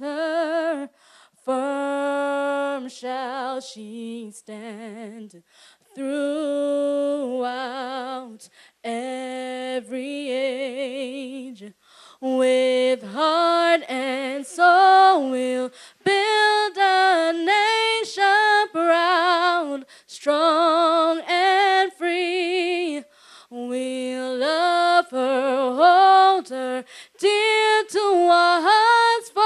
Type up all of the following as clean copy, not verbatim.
altar, firm shall she stand throughout every age. With heart and soul we'll build a nation proud, strong and free. We'll love her, hold her dear to our hearts for.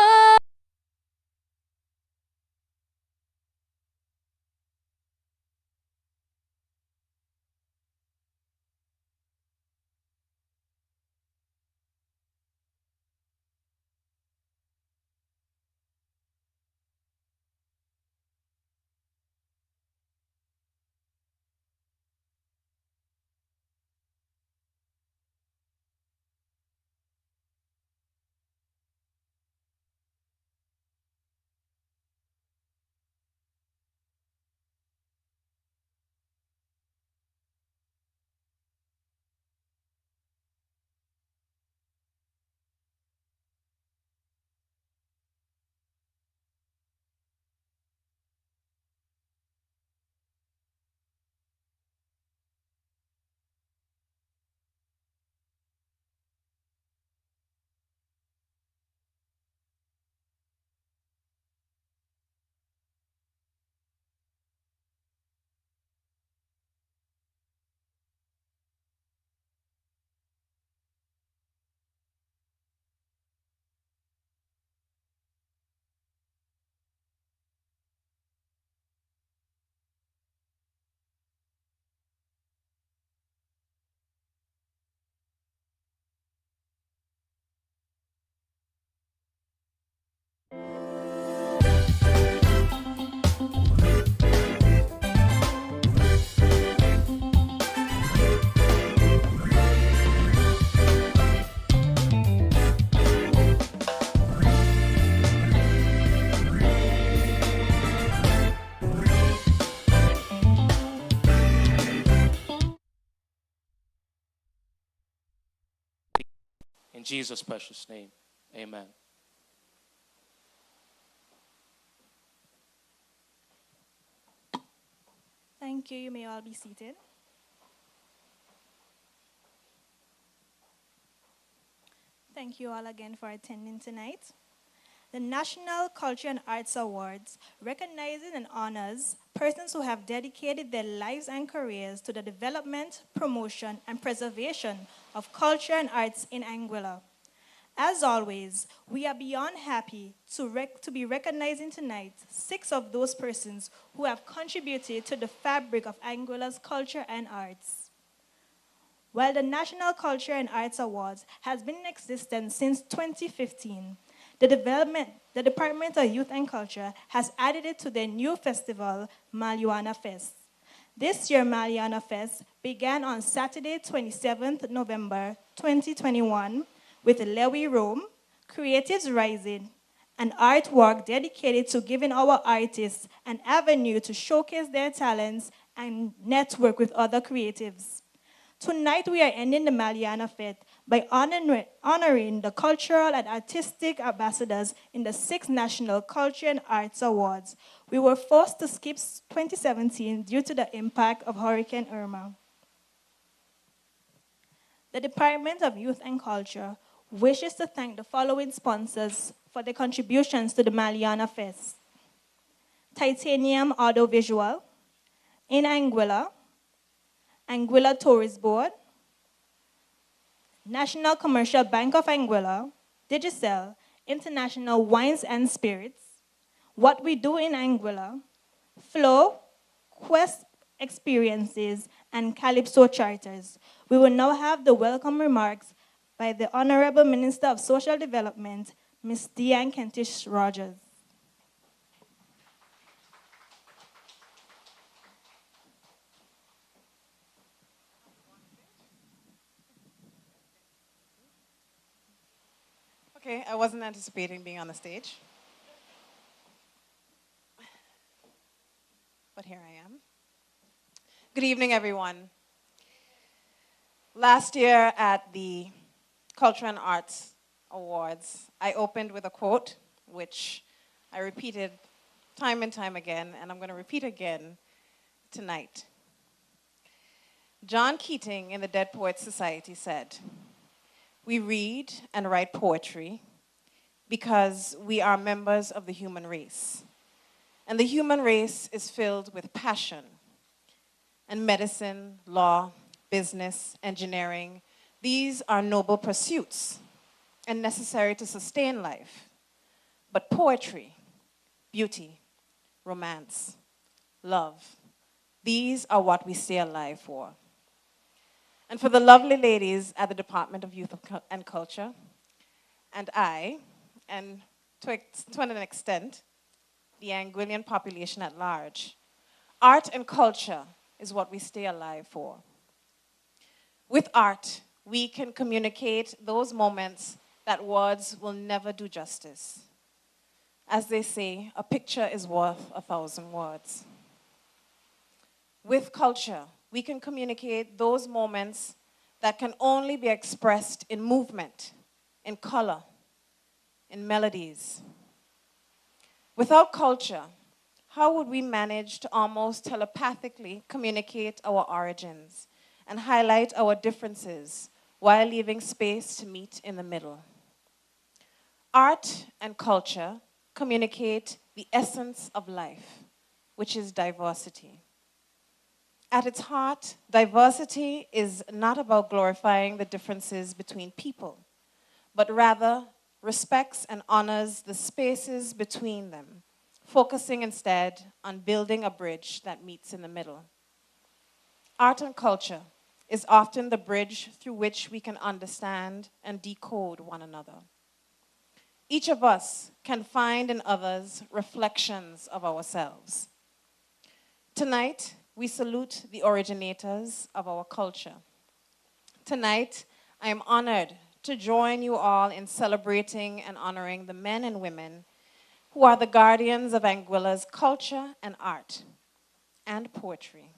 In Jesus' precious name, amen. Thank you. You may all be seated. Thank you all again for attending tonight. The National Culture and Arts Awards recognizes and honors persons who have dedicated their lives and careers to the development, promotion, and preservation of culture and arts in Anguilla. As always, we are beyond happy to be recognizing tonight 6 of those persons who have contributed to the fabric of Anguilla's culture and arts. While the National Culture and Arts Awards has been in existence since 2015, the Department of Youth and Culture has added it to their new festival, Maliana Fest. This year, Maliana Fest began on Saturday, 27th November 2021, with Lewy Rome, Creatives Rising, an artwork dedicated to giving our artists an avenue to showcase their talents and network with other creatives. Tonight, we are ending the Maliana Fest by honoring the cultural and artistic ambassadors in the 6th National Culture and Arts Awards. We were forced to skip 2017 due to the impact of Hurricane Irma. The Department of Youth and Culture wishes to thank the following sponsors for their contributions to the Maliana Fest: Titanium Audiovisual, in Anguilla, Anguilla Tourist Board, National Commercial Bank of Anguilla, Digicel, International Wines and Spirits, What We Do in Anguilla, Flow, Quest Experiences, and Calypso Charters. We will now have the welcome remarks by the Honorable Minister of Social Development, Ms. Diane Kentish Rogers. Okay, I wasn't anticipating being on the stage, but here I am. Good evening, everyone. Last year at the Culture and Arts Awards, I opened with a quote which I repeated time and time again, and I'm going to repeat again tonight. John Keating in the Dead Poets Society said, "We read and write poetry because we are members of the human race. And the human race is filled with passion. And medicine, law, business, engineering, these are noble pursuits and necessary to sustain life. But poetry, beauty, romance, love, these are what we stay alive for." And for the lovely ladies at the Department of Youth and Culture, and I, and to an extent, the Anguillian population at large, art and culture is what we stay alive for. With art, we can communicate those moments that words will never do justice. As they say, a picture is worth 1,000 words. With culture, we can communicate those moments that can only be expressed in movement, in color, in melodies. Without culture, how would we manage to almost telepathically communicate our origins and highlight our differences while leaving space to meet in the middle? Art and culture communicate the essence of life, which is diversity. At its heart, diversity is not about glorifying the differences between people, but rather respects and honors the spaces between them, focusing instead on building a bridge that meets in the middle. Art and culture is often the bridge through which we can understand and decode one another. Each of us can find in others reflections of ourselves. Tonight, we salute the originators of our culture. Tonight, I am honored to join you all in celebrating and honoring the men and women who are the guardians of Anguilla's culture and art and poetry.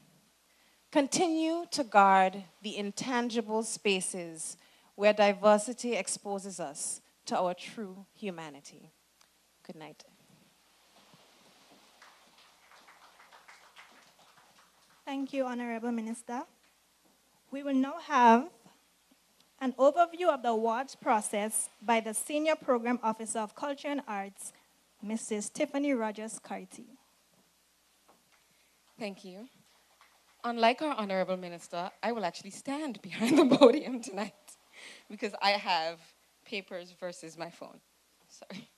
Continue to guard the intangible spaces where diversity exposes us to our true humanity. Good night. Thank you, Honorable Minister. We will now have an overview of the awards process by the Senior Program Officer of Culture and Arts, Mrs. Tiffany Rogers-Carty. Thank you. Unlike our Honorable Minister, I will actually stand behind the podium tonight because I have papers versus my phone. Sorry.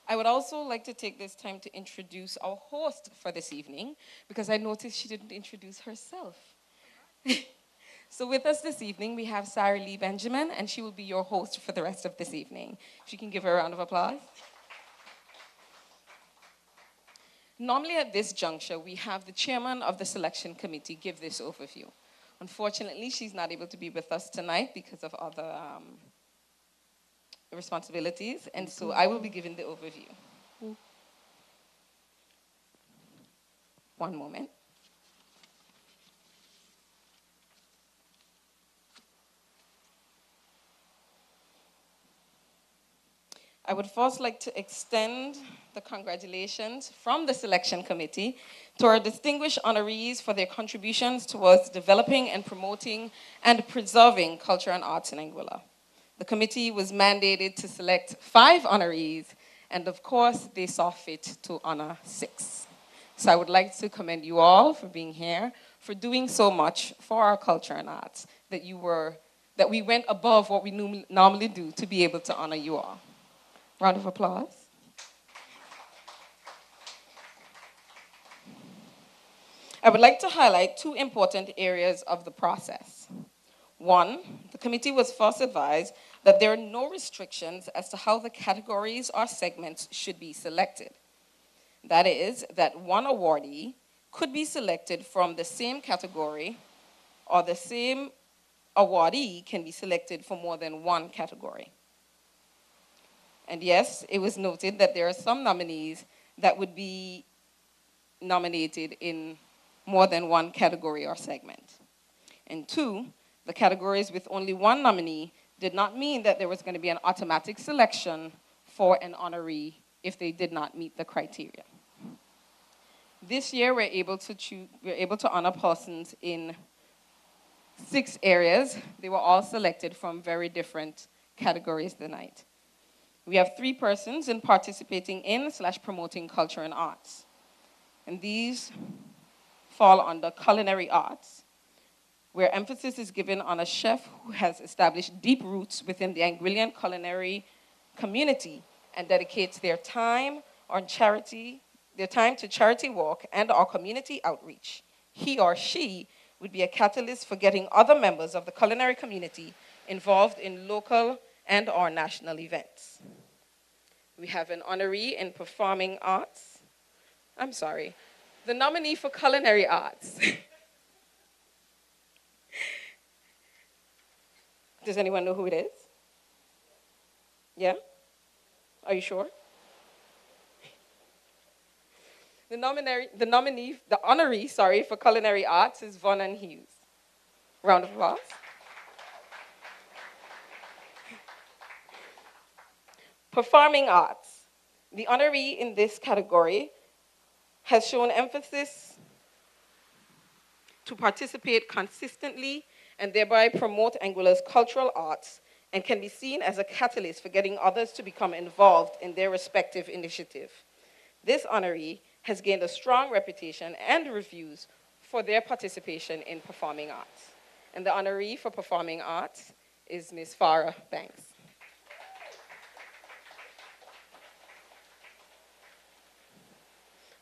I would also like to take this time to introduce our host for this evening because I noticed she didn't introduce herself. So with us this evening, we have Sarah Lee Benjamin, and she will be your host for the rest of this evening. If you can give her a round of applause. Normally at this juncture, we have the chairman of the selection committee give this overview. Unfortunately, she's not able to be with us tonight because of other responsibilities, and so I will be giving the overview. One moment. I would first like to extend the congratulations from the selection committee to our distinguished honorees for their contributions towards developing and promoting and preserving culture and arts in Anguilla. The committee was mandated to select 5 honorees, and of course, they saw fit to honor 6. So I would like to commend you all for being here, for doing so much for our culture and arts, that we went above what we normally do to be able to honor you all. Round of applause. I would like to highlight 2 important areas of the process. 1, the committee was first advised that there are no restrictions as to how the categories or segments should be selected. That is, that one awardee could be selected from the same category, or the same awardee can be selected for more than one category. And yes, it was noted that there are some nominees that would be nominated in more than one category or segment. And 2, the categories with only one nominee did not mean that there was going to be an automatic selection for an honoree if they did not meet the criteria. This year, we're able to honor persons in 6 areas. They were all selected from very different categories tonight. We have 3 persons in participating in/promoting culture and arts. And these fall under culinary arts, where emphasis is given on a chef who has established deep roots within the Anguillan culinary community and dedicates their time to charity work and our community outreach. He or she would be a catalyst for getting other members of the culinary community involved in local and or national events. We have an honoree in performing arts. I'm sorry, the nominee for culinary arts. Does anyone know who it is? Yeah? Are you sure? The honoree for culinary arts is Vonan Hughes. Round of applause. Performing arts. The honoree in this category has shown emphasis to participate consistently and thereby promote Anguilla's cultural arts and can be seen as a catalyst for getting others to become involved in their respective initiative. This honoree has gained a strong reputation and reviews for their participation in performing arts. And the honoree for performing arts is Ms. Farah Banks.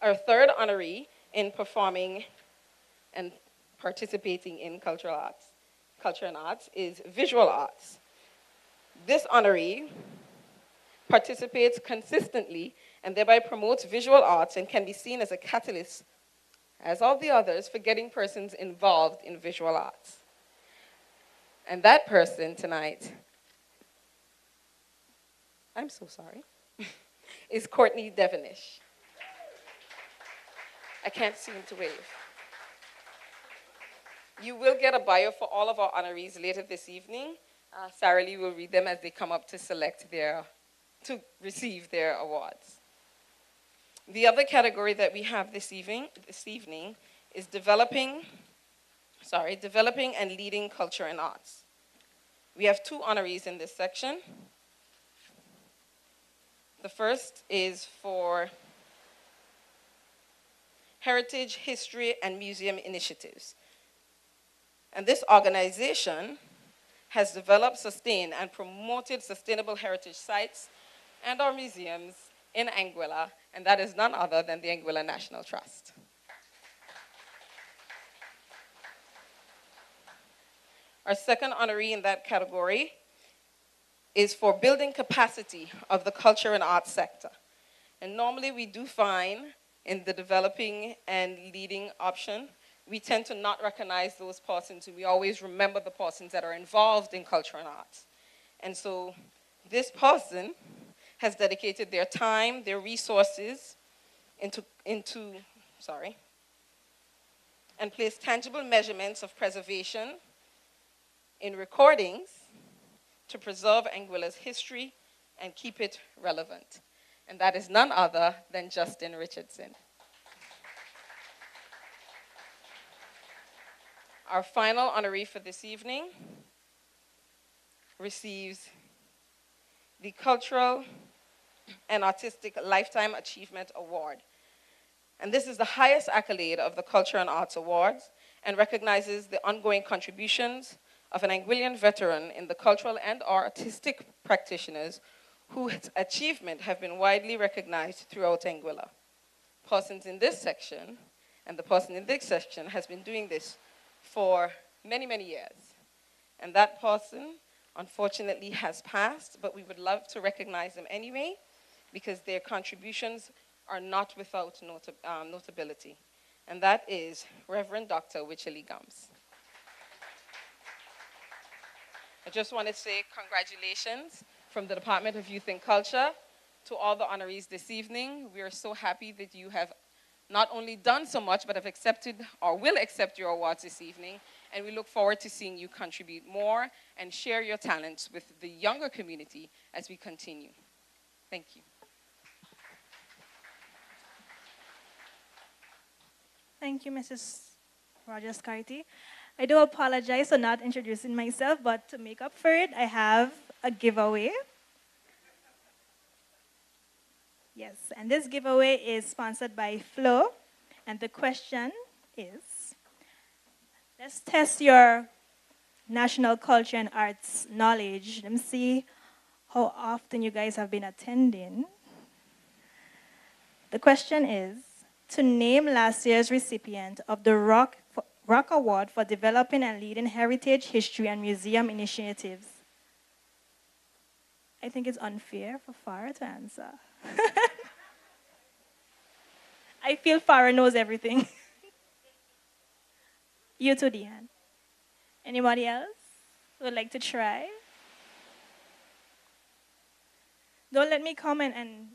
Our third honoree in performing and participating in culture and arts is visual arts. This honoree participates consistently and thereby promotes visual arts and can be seen as a catalyst, as all the others, for getting persons involved in visual arts. And that person tonight, I'm so sorry, is Courtney Devonish. I can't seem to wave. You will get a bio for all of our honorees later this evening. Sarah Lee will read them as they come up to receive their awards. The other category that we have this evening is developing and leading culture and arts. We have 2 honorees in this section. The first is for Heritage, History, and Museum Initiatives. And this organization has developed, sustained, and promoted sustainable heritage sites and our museums in Anguilla, and that is none other than the Anguilla National Trust. Our second honoree in that category is for building capacity of the culture and arts sector. And normally we do find in the developing and leading option, we tend to not recognize those persons. We always remember the persons that are involved in culture and arts. And so this person has dedicated their time, their resources and placed tangible measurements of preservation in recordings to preserve Anguilla's history and keep it relevant. And that is none other than Justin Richardson. Our final honoree for this evening receives the Cultural and Artistic Lifetime Achievement Award. And this is the highest accolade of the Culture and Arts Awards and recognizes the ongoing contributions of an Anguillan veteran in the cultural and artistic practitioners whose achievement have been widely recognized throughout Anguilla. Persons in this section, and the person in this section has been doing this for many, many years. And that person, unfortunately, has passed, but we would love to recognize them anyway because their contributions are not without notability. And that is Reverend Dr. Wycherley Gums. I just want to say congratulations from the Department of Youth and Culture to all the honorees this evening. We are so happy that you have not only done so much, but have accepted or will accept your awards this evening. And we look forward to seeing you contribute more and share your talents with the younger community as we continue. Thank you. Thank you, Mrs. Rogers Carty. I do apologize for not introducing myself, but to make up for it, I have a giveaway. Yes, and this giveaway is sponsored by Flo. And the question is, let's test your national culture and arts knowledge. Let me see how often you guys have been attending. The question is, to name last year's recipient of the Rock Award for developing and leading heritage, history, and museum initiatives. I think it's unfair for Farah to answer. I feel Farah knows everything. You too, Deanne. Anybody else would like to try? Don't let me come and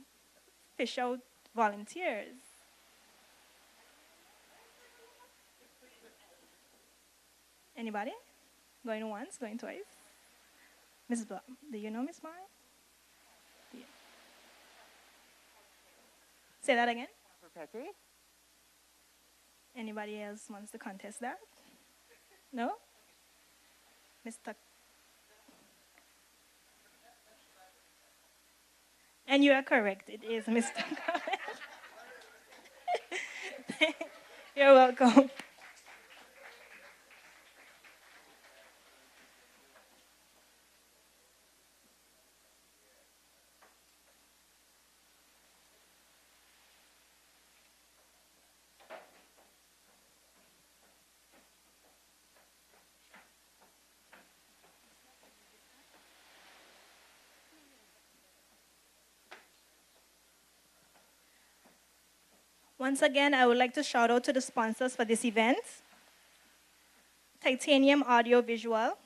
fish out volunteers. Anybody? Going once, going twice? Mrs. Blum, do you know Miss Mara? Yeah. Say that again. Anybody else wants to contest that? No? Mr. And you are correct. It is Mr. You're welcome. Once again, I would like to shout out to the sponsors for this event. Titanium Audio Visual,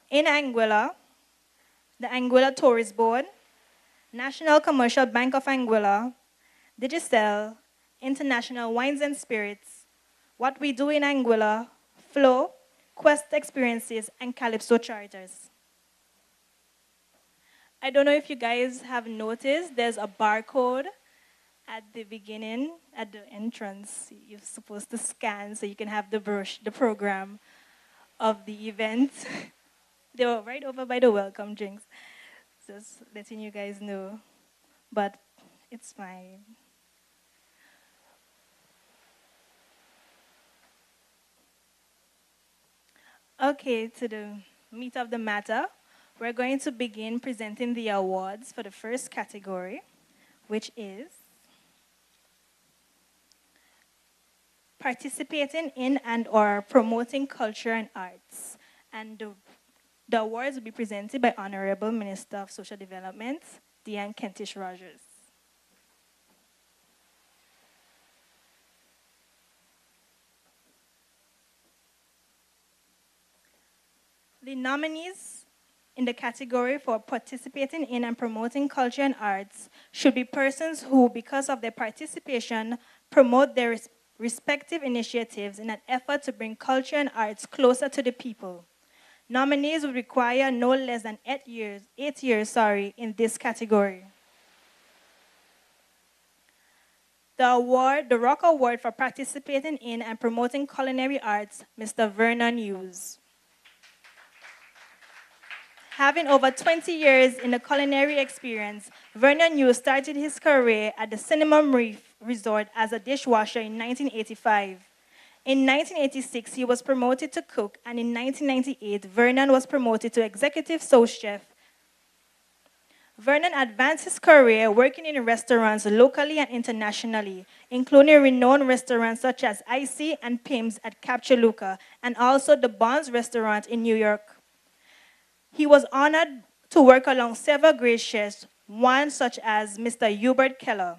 in Anguilla, the Anguilla Tourist Board, National Commercial Bank of Anguilla, Digicel, International Wines and Spirits, What We Do in Anguilla, Flow, Quest Experiences, and Calypso Charters. I don't know if you guys have noticed, there's a barcode at the beginning, at the entrance. You're supposed to scan so you can have the program of the event. They were right over by the welcome drinks. Just letting you guys know. But it's fine. Okay, to the meat of the matter, we're going to begin presenting the awards for the first category, which is participating in and or promoting culture and arts. And the awards will be presented by Honorable Minister of Social Development, Deanne Kentish Rogers. The nominees in the category for participating in and promoting culture and arts should be persons who, because of their participation, promote their respective initiatives in an effort to bring culture and arts closer to the people. Nominees will require no less than 8 years in this category. The Rock Award for participating in and promoting culinary arts, Mr. Vernon Hughes. Having over 20 years in the culinary experience, Vernon Hughes started his career at the Cinnamon Reef Resort as a dishwasher in 1985. In 1986, he was promoted to cook, and in 1998, Vernon was promoted to executive sous chef. Vernon advanced his career working in restaurants locally and internationally, including renowned restaurants such as Icy and Pim's at Capchaluca, and also the Bonds restaurant in New York. He was honored to work along several great chefs, one such as Mr. Hubert Keller.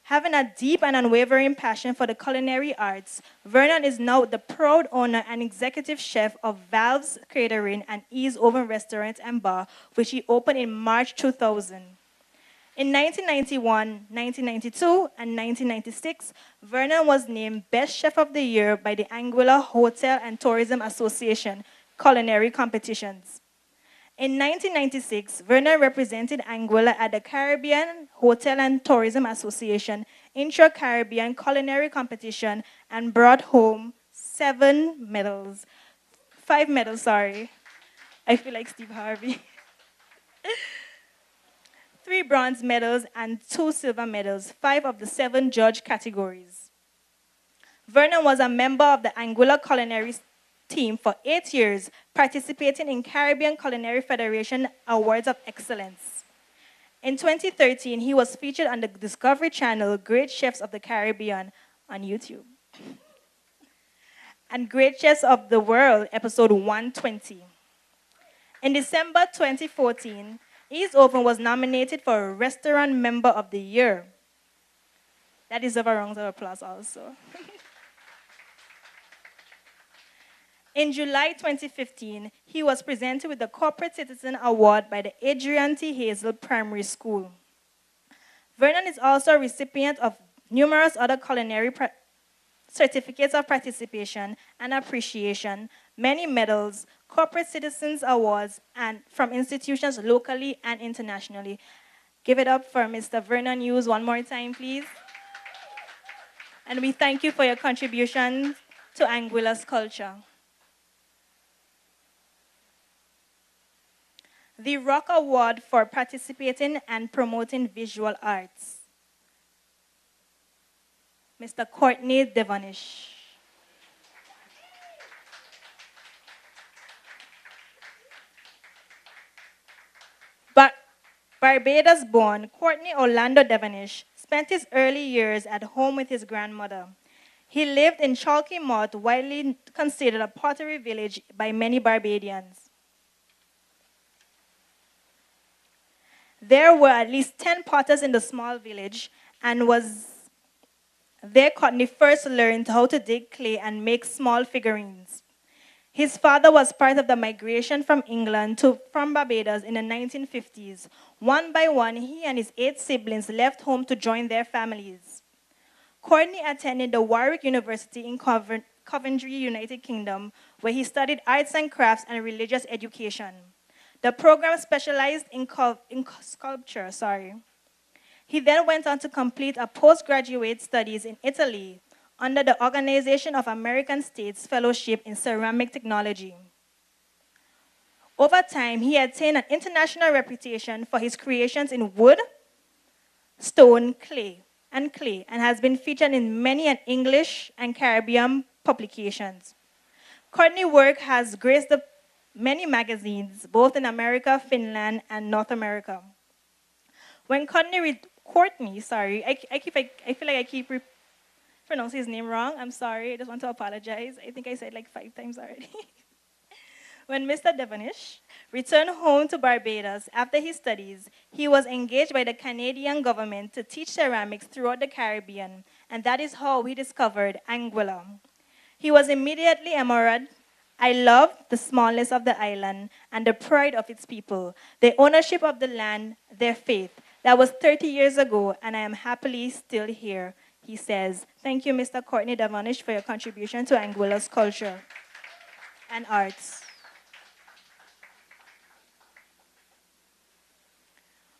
Having a deep and unwavering passion for the culinary arts, Vernon is now the proud owner and executive chef of Valve's Catering and Ease Oven Restaurant and Bar, which he opened in March 2000. In 1991, 1992, and 1996, Vernon was named Best Chef of the Year by the Anguilla Hotel and Tourism Association culinary competitions. In 1996, Vernon represented Anguilla at the Caribbean Hotel and Tourism Association Intra-Caribbean Culinary Competition and brought home 5 medals, sorry. I feel like Steve Harvey. 3 bronze medals and 2 silver medals, 5 of the 7 judge categories. Vernon was a member of the Anguilla Culinary team for 8 years, participating in Caribbean Culinary Federation Awards of Excellence. In 2013, he was featured on the Discovery Channel Great Chefs of the Caribbean on YouTube and Great Chefs of the World, episode 120. In December 2014, East Oven was nominated for Restaurant Member of the Year. That deserves a round of applause also. In July 2015, he was presented with the Corporate Citizen Award by the Adrian T. Hazel Primary School. Vernon is also a recipient of numerous other culinary certificates of participation and appreciation, many medals, corporate citizens awards, and from institutions locally and internationally. Give it up for Mr. Vernon Hughes one more time, please. And we thank you for your contributions to Anguilla's culture. The Rock Award for participating and promoting visual arts. Mr. Courtney Devonish. Barbados-born Courtney Orlando Devonish spent his early years at home with his grandmother. He lived in Chalky Mott, widely considered a pottery village by many Barbadians. There were at least 10 potters in the small village, and was there Courtney first learned how to dig clay and make small figurines. His father was part of the migration from England from Barbados in the 1950s. One by one, he and his 8 siblings left home to join their families. Courtney attended the Warwick University in Coventry, United Kingdom, where he studied arts and crafts and religious education. The program specialized in sculpture. He then went on to complete a postgraduate studies in Italy under the Organization of American States Fellowship in Ceramic Technology. Over time, he attained an international reputation for his creations in wood, stone, clay, and has been featured in many English and Caribbean publications. Courtney's work has graced many magazines, both in America, Finland, and North America. When Courtney, I feel like I keep pronouncing his name wrong. I'm sorry. I just want to apologize. I think I said like 5 times already. When Mr. Devonish returned home to Barbados after his studies, he was engaged by the Canadian government to teach ceramics throughout the Caribbean, and that is how he discovered Anguilla. He was immediately enamored. I loved the smallness of the island and the pride of its people, the ownership of the land, their faith. That was 30 years ago, and I am happily still here, he says. Thank you, Mr. Courtney Devonish, for your contribution to Anguilla's culture and arts.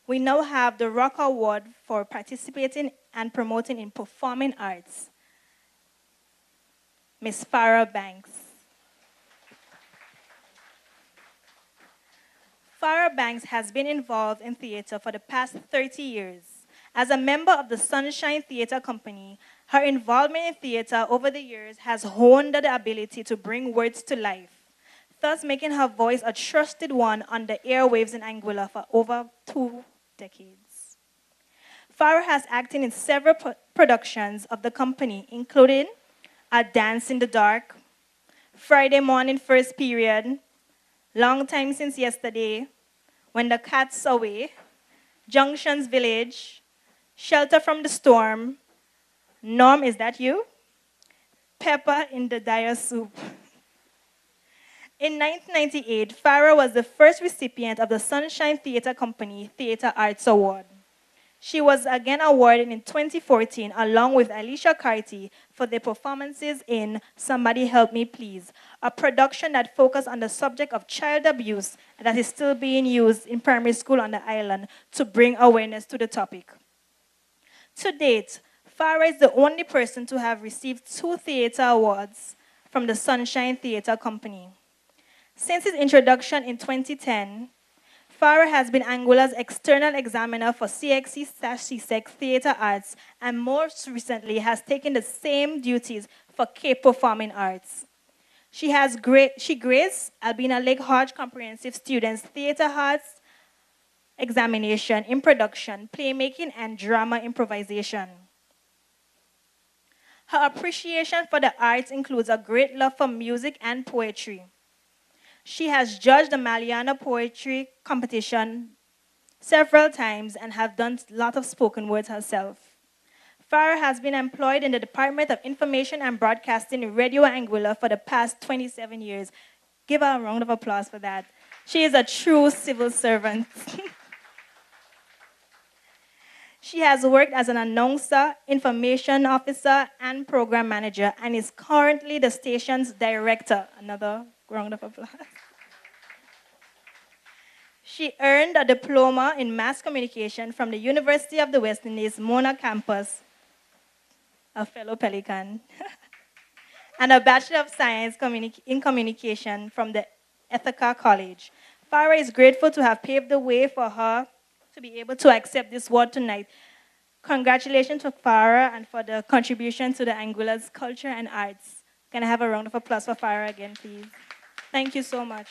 We now have the Rock Award for participating and promoting in performing arts. Ms. Farah Banks. Farah Banks has been involved in theater for the past 30 years. As a member of the Sunshine Theater Company, her involvement in theater over the years has honed the ability to bring words to life, thus making her voice a trusted one on the airwaves in Anguilla for over 2 decades. Farah has acted in several productions of the company, including A Dance in the Dark, Friday Morning First Period, Long Time Since Yesterday, When the Cat's Away, Junctions Village, Shelter from the Storm, Norm, Is That You? Pepper in the Dire Soup. In 1998, Farah was the first recipient of the Sunshine Theater Company Theater Arts Award. She was again awarded in 2014 along with Alicia Carty for their performances in Somebody Help Me Please, a production that focused on the subject of child abuse that is still being used in primary school on the island to bring awareness to the topic. To date, Farah is the only person to have received 2 theater awards from the Sunshine Theater Company. Since its introduction in 2010, Farah has been Angola's external examiner for CXC/CSEC Theater Arts and most recently has taken the same duties for Cape Performing Arts. She grades Albina Lake Hodge Comprehensive Students Theater Arts examination in production, playmaking, and drama improvisation. Her appreciation for the arts includes a great love for music and poetry. She has judged the Maliana Poetry Competition several times and have done a lot of spoken words herself. Farah has been employed in the Department of Information and Broadcasting in Radio Anguilla for the past 27 years. Give her a round of applause for that. She is a true civil servant. She has worked as an announcer, information officer, and program manager, and is currently the station's director. Another round of applause. She earned a diploma in mass communication from the University of the West Indies, Mona campus, a fellow Pelican, and a Bachelor of Science in Communication from the Ithaca College. Farah is grateful to have paved the way for her to be able to accept this award tonight. Congratulations to Farah and for the contribution to the Anguilla's culture and arts. Can I have a round of applause for Farah again, please? Thank you so much.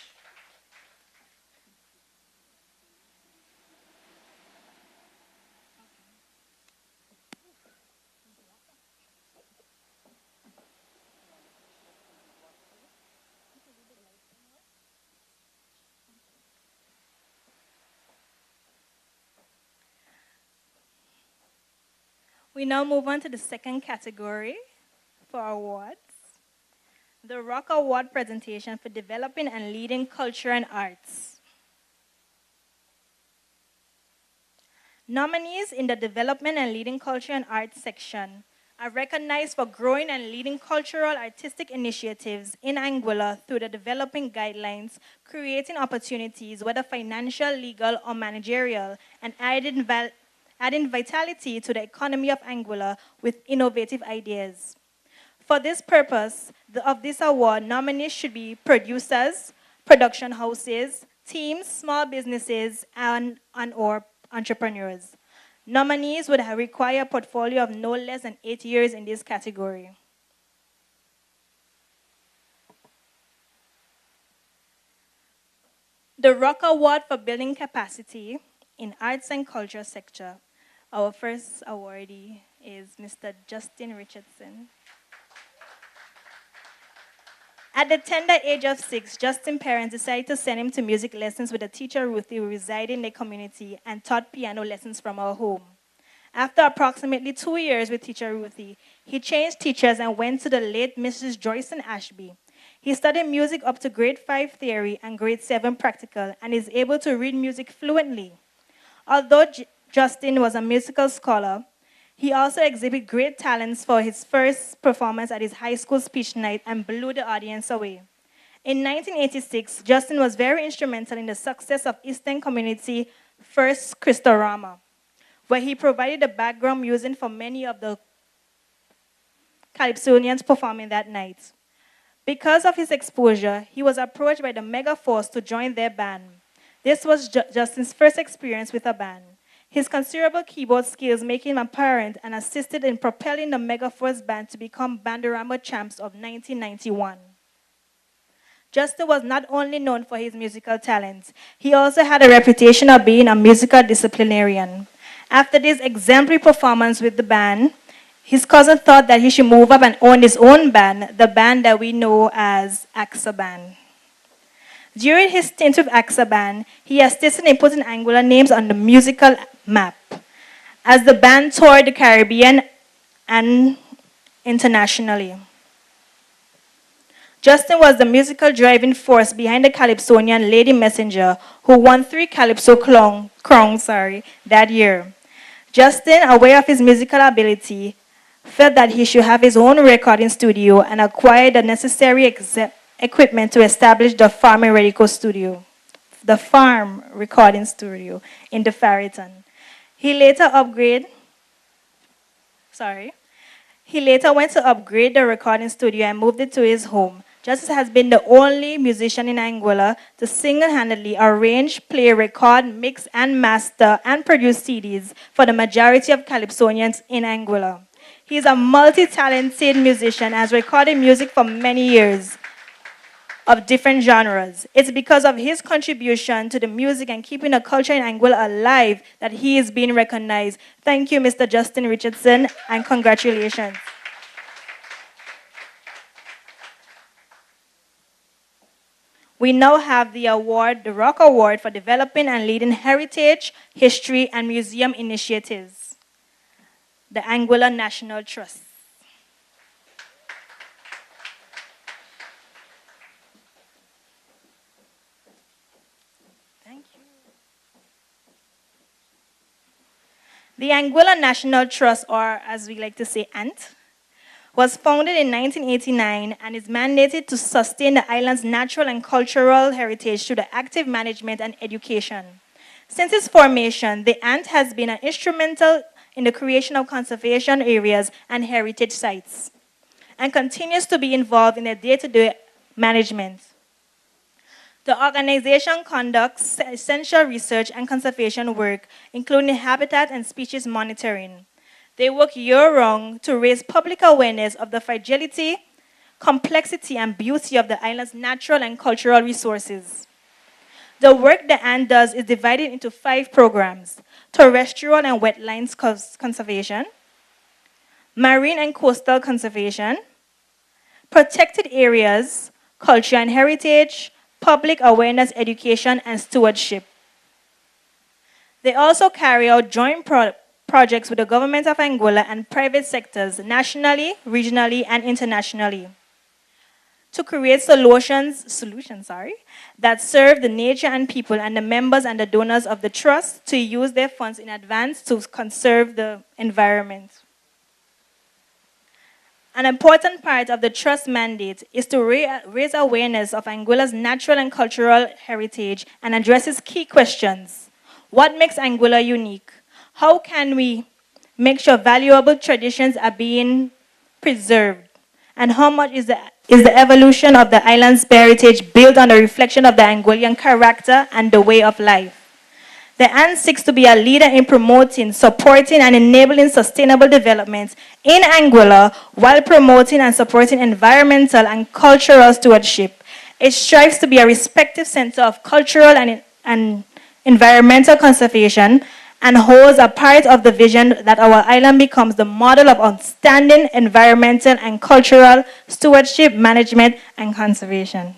We now move on to the second category for awards. The Rock Award presentation for developing and leading culture and arts. Nominees in the development and leading culture and arts section are recognized for growing and leading cultural artistic initiatives in Anguilla through the developing guidelines, creating opportunities, whether financial, legal, or managerial, and adding vitality to the economy of Anguilla with innovative ideas. For this purpose of this award, nominees should be producers, production houses, teams, small businesses, and/or entrepreneurs. Nominees would require a portfolio of no less than 8 years in this category. The Rock Award for Building Capacity in Arts and Culture sector. Our first awardee is Mr. Justin Richardson. At the tender age of 6, Justin's parents decided to send him to music lessons with a teacher Ruthie who resided in the community and taught piano lessons from our home. After approximately 2 years with teacher Ruthie, he changed teachers and went to the late Mrs. Joyson Ashby. He studied music up to grade 5 theory and grade 7 practical and is able to read music fluently. Although Justin was a musical scholar, he also exhibited great talents for his first performance at his high school speech night and blew the audience away. In 1986, Justin was very instrumental in the success of Eastern Community First Christorama, where he provided the background music for many of the Calypsonians performing that night. Because of his exposure, he was approached by the Megaforce to join their band. This was Justin's first experience with a band. His considerable keyboard skills make him apparent and assisted in propelling the Megaforce band to become Bandurama champs of 1991. Justin was not only known for his musical talents, he also had a reputation of being a musical disciplinarian. After this exemplary performance with the band, his cousin thought that he should move up and own his own band, the band that we know as AXA Band. During his stint with AXA Band, he assisted in putting Anguilla names on the musical map as the band toured the Caribbean and internationally. Justin was the musical driving force behind the Calypsonian Lady Messenger, who won 3 Calypso crowns that year. Justin, aware of his musical ability, felt that he should have his own recording studio and acquired the necessary equipment to establish the farm recording studio in the Farrington. He later went to upgrade the recording studio and moved it to his home. Justice has been the only musician in Anguilla to single-handedly arrange, play, record, mix, and master and produce CDs for the majority of Calypsonians in Anguilla. He's a multi-talented musician, has recorded music for many years of different genres. It's because of his contribution to the music and keeping the culture in Anguilla alive that he is being recognized. Thank you, Mr. Justin Richardson, and congratulations. We now have the award, the Rock Award for developing and leading heritage, history, and museum initiatives. The Anguilla National Trust. Thank you. The Anguilla National Trust, or as we like to say, ANT, was founded in 1989 and is mandated to sustain the island's natural and cultural heritage through the active management and education. Since its formation, the ANT has been instrumental in the creation of conservation areas and heritage sites, and continues to be involved in the day-to-day management. The organization conducts essential research and conservation work, including habitat and species monitoring. They work year-round to raise public awareness of the fragility, complexity, and beauty of the island's natural and cultural resources. The work the ANT does is divided into 5 programs: terrestrial and wetlands conservation, marine and coastal conservation, protected areas, culture and heritage, public awareness education, and stewardship. They also carry out joint projects with the government of Anguilla and private sectors nationally, regionally, and internationally to create solutions that serve the nature and people and the members and the donors of the trust to use their funds in advance to conserve the environment. An important part of the trust mandate is to raise awareness of Anguilla's natural and cultural heritage and addresses key questions. What makes Anguilla unique? How can we make sure valuable traditions are being preserved? And how much is the evolution of the island's heritage built on the reflection of the Anguillan character and the way of life? The ANT seeks to be a leader in promoting, supporting, and enabling sustainable development in Anguilla while promoting and supporting environmental and cultural stewardship. It strives to be a respective center of cultural and environmental conservation and holds a part of the vision that our island becomes the model of outstanding environmental and cultural stewardship, management, and conservation.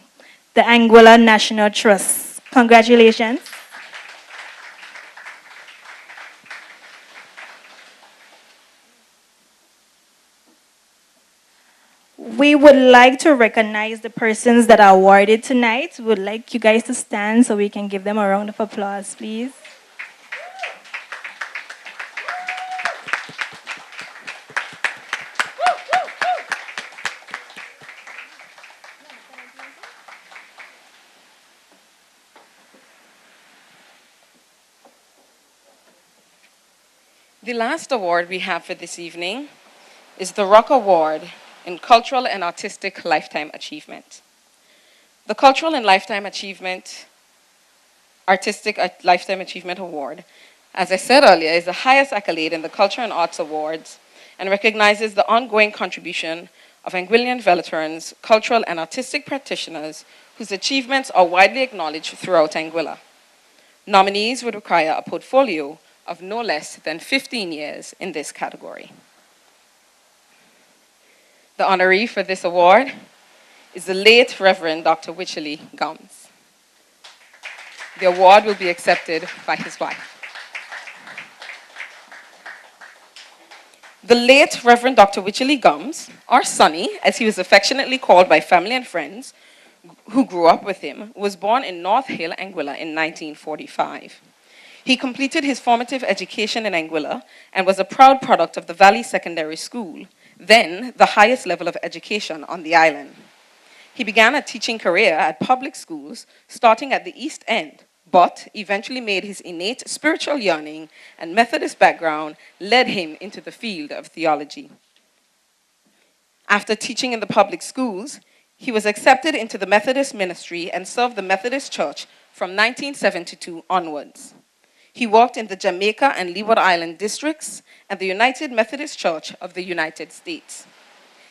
The Anguilla National Trust. Congratulations. We would like to recognize the persons that are awarded tonight. We would like you guys to stand so we can give them a round of applause, please. The last award we have for this evening is the Rock Award in Cultural and Artistic Lifetime Achievement. The Cultural and Artistic Lifetime Achievement Award, as I said earlier, is the highest accolade in the Culture and Arts Awards and recognizes the ongoing contribution of Anguillan veterans, cultural and artistic practitioners whose achievements are widely acknowledged throughout Anguilla. Nominees would require a portfolio of no less than 15 years in this category. The honoree for this award is the late Reverend Dr. Wycherley Gums. The award will be accepted by his wife. The late Reverend Dr. Wycherley Gums, or Sonny, as he was affectionately called by family and friends who grew up with him, was born in North Hill, Anguilla in 1945. He completed his formative education in Anguilla and was a proud product of the Valley Secondary School, then the highest level of education on the island. He began a teaching career at public schools, starting at the East End, but eventually made his innate spiritual yearning and Methodist background led him into the field of theology. After teaching in the public schools, he was accepted into the Methodist ministry and served the Methodist Church from 1972 onwards. He worked in the Jamaica and Leeward Island districts and the United Methodist Church of the United States.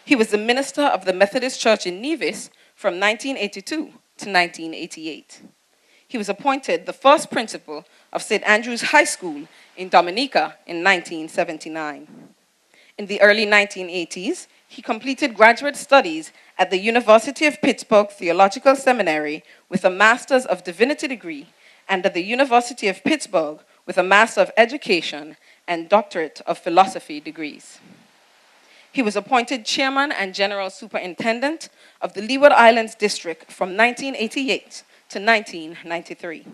He was the minister of the Methodist Church in Nevis from 1982 to 1988. He was appointed the first principal of St. Andrew's High School in Dominica in 1979. In the early 1980s, he completed graduate studies at the University of Pittsburgh Theological Seminary with a Master's of Divinity degree and at the University of Pittsburgh with a Master of Education and Doctorate of Philosophy degrees. He was appointed Chairman and General Superintendent of the Leeward Islands District from 1988 to 1993.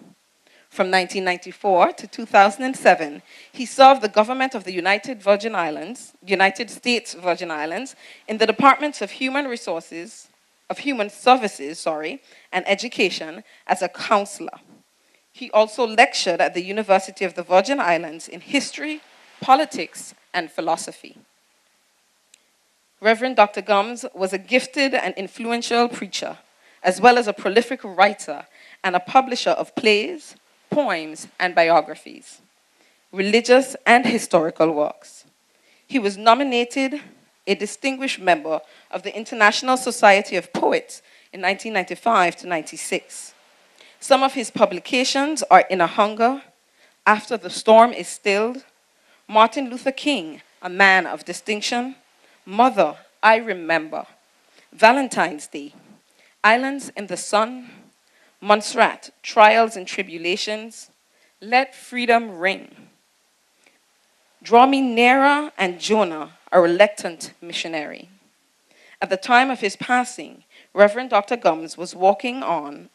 From 1994 to 2007, he served the government of the United States Virgin Islands in the Departments of Human Services, and Education as a counselor. He also lectured at the University of the Virgin Islands in history, politics, and philosophy. Reverend Dr. Gums was a gifted and influential preacher, as well as a prolific writer and a publisher of plays, poems, and biographies, religious and historical works. He was nominated a distinguished member of the International Society of Poets in 1995 to 96. Some of his publications are In a Hunger, After the Storm is Stilled, Martin Luther King, A Man of Distinction, Mother, I Remember, Valentine's Day, Islands in the Sun, Montserrat, Trials and Tribulations, Let Freedom Ring, Draw Me Nearer, and Jonah, a Reluctant Missionary. At the time of his passing, Reverend Dr. Gums was working on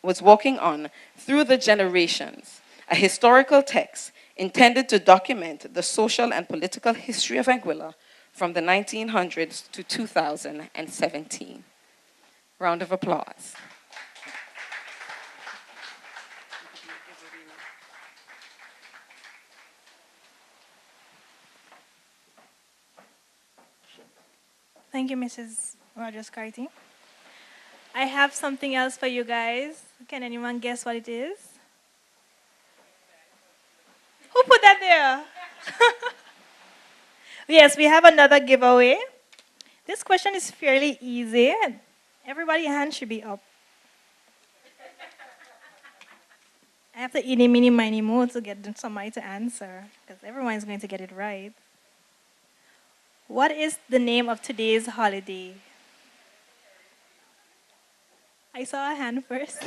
Through the Generations, a historical text intended to document the social and political history of Anguilla from the 1900s to 2017. Round of applause. Thank you, Mrs. Rogers-Carty. I have something else for you guys. Can anyone guess what it is? Who put that there? Yes, we have another giveaway. This question is fairly easy. Everybody's hand should be up. I have to eeny, meeny, miny, moe to get somebody to answer, because everyone is going to get it right. What is the name of today's holiday? I saw a hand first.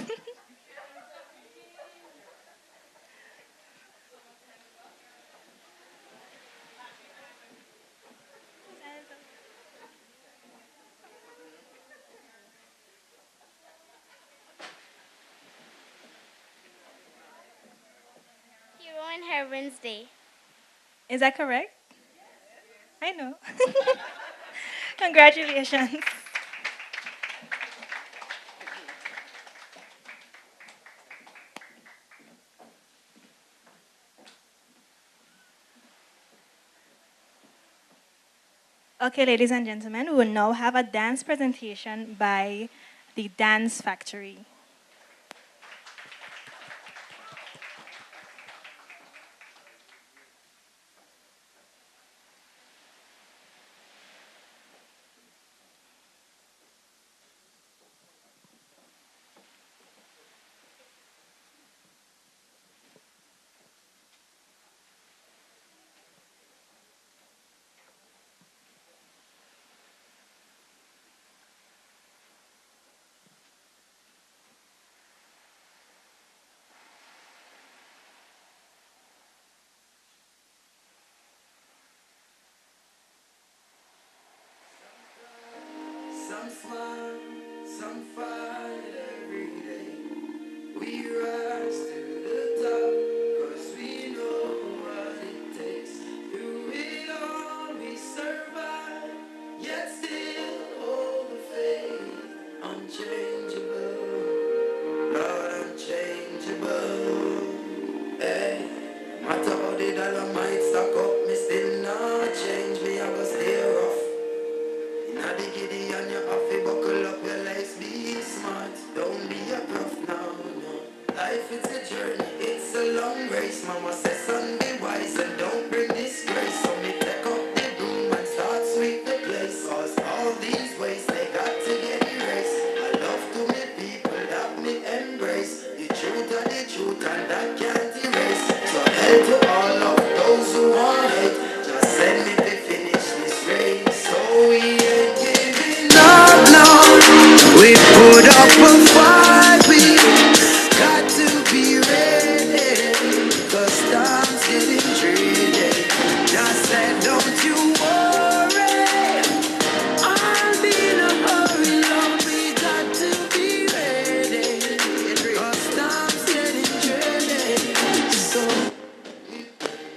Hero and Heroine's Day. Is that correct? I know. Congratulations. Okay, ladies and gentlemen, we will now have a dance presentation by the Dance Factory. Some smile, some fight every day. We rise to the top, 'cause we know what it takes. Through it all we survive, yet still hold the faith unchanged. the dollar might stack up, me still not change. Me, I go stay rough. Inna the giddy and you have to buckle up your legs, be smart. Don't be a prof now, no. Life is a journey, it's a long race. Mama says, son, be wise and don't bring disgrace. So me take up the broom and start sweep the place. Cause all these ways, they got to get erased. I love to meet people that me embrace. The truth are the truth and that can't erase. So hell to all of those who want it. Just send me to finish this race. So we ain't giving up, no. We put up a fight, we got to be ready. Cause time's getting dreary. Just said, don't you worry. I'll be in a hurry, Lord. We got to be ready. Cause time's getting dreary. So we pray,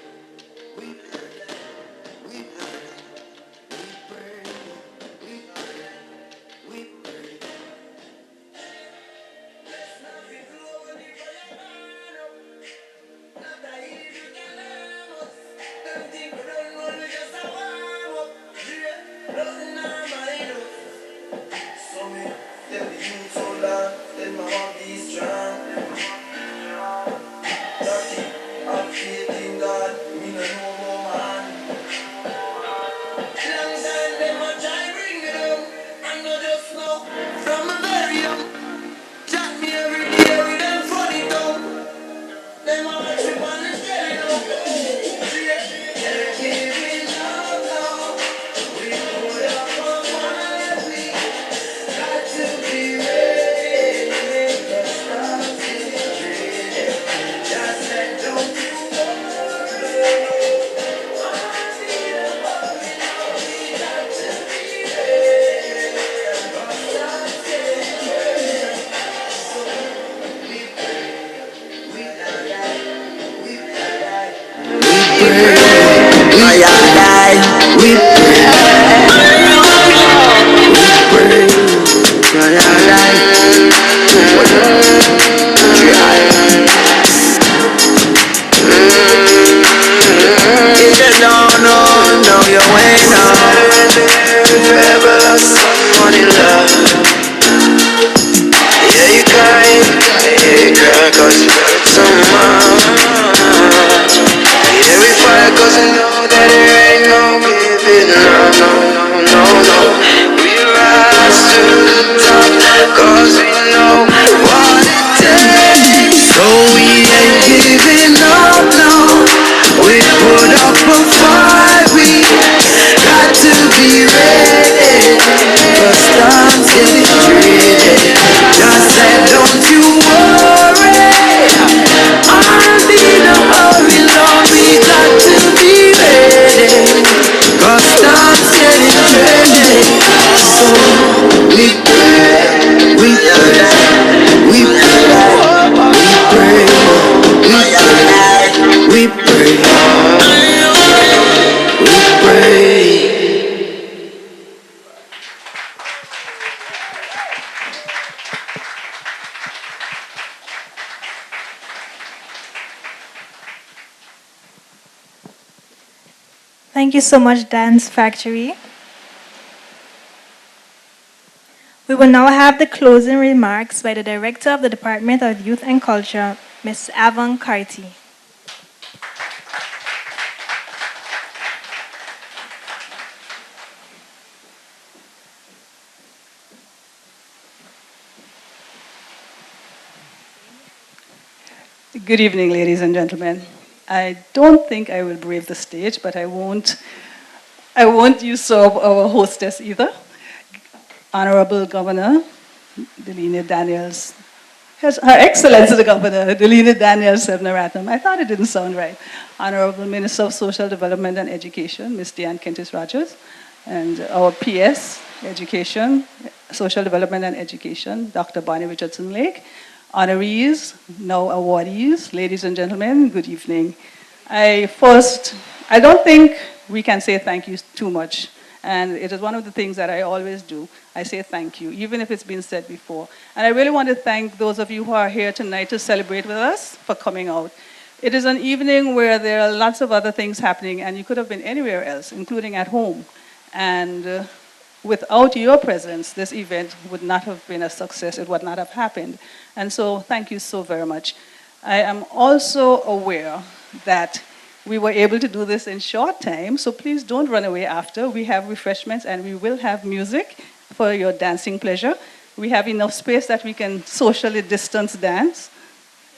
we pray. So me tell the youth so long, let my heart be strong. Dirty, have faith in God, me no know more man. Long time them a try bring me down, and no just know. From a very young, chat me every day with them funny tongue. Them a trip on the stereo. They're giving up now. We put up a fight, we got to be ready. Cause time's getting ready. Just said, don't you worry. I need a hurry now. We got to be ready. Cause time's getting ready. So we pray, we die, we die. We no, you ain't know. Forever lost someone in love. Yeah, you cry, cause you hurt someone. Yeah, we fight cause we know that there ain't no giving. No. We rise to the top cause we know what it takes. So we ain't giving up, no. We put up a fight, we got to be ready. Cause time's getting dreary. Just said, don't you worry. I'll be in a hurry, Lord. We got to be ready. Cause time's getting dreary. So we pray, we pray, we pray, we pray, we pray. Thank you so much, Dance Factory. We will now have the closing remarks by the Director of the Department of Youth and Culture, Ms. Avon Carty. Good evening, ladies and gentlemen. I don't think I will brave the stage, but I won't usurp our hostess either. Honorable Governor Delina Daniels, Her Excellency the Governor Delina Daniels Sevnaratham. I thought it didn't sound right. Honorable Minister of Social Development and Education, Ms. Diane Kentis Rogers, and our PS, Education, Social Development and Education, Dr. Bonnie Richardson Lake. Honorees, now awardees, ladies and gentlemen, good evening. I don't think we can say thank you too much. And it is one of the things that I always do. I say thank you, even if it's been said before. And I really want to thank those of you who are here tonight to celebrate with us for coming out. It is an evening where there are lots of other things happening, and you could have been anywhere else, including at home. And without your presence, this event would not have been a success. It would not have happened. And so, thank you so very much. I am also aware that we were able to do this in short time, so please don't run away after. We have refreshments and we will have music for your dancing pleasure. We have enough space that we can socially distance dance,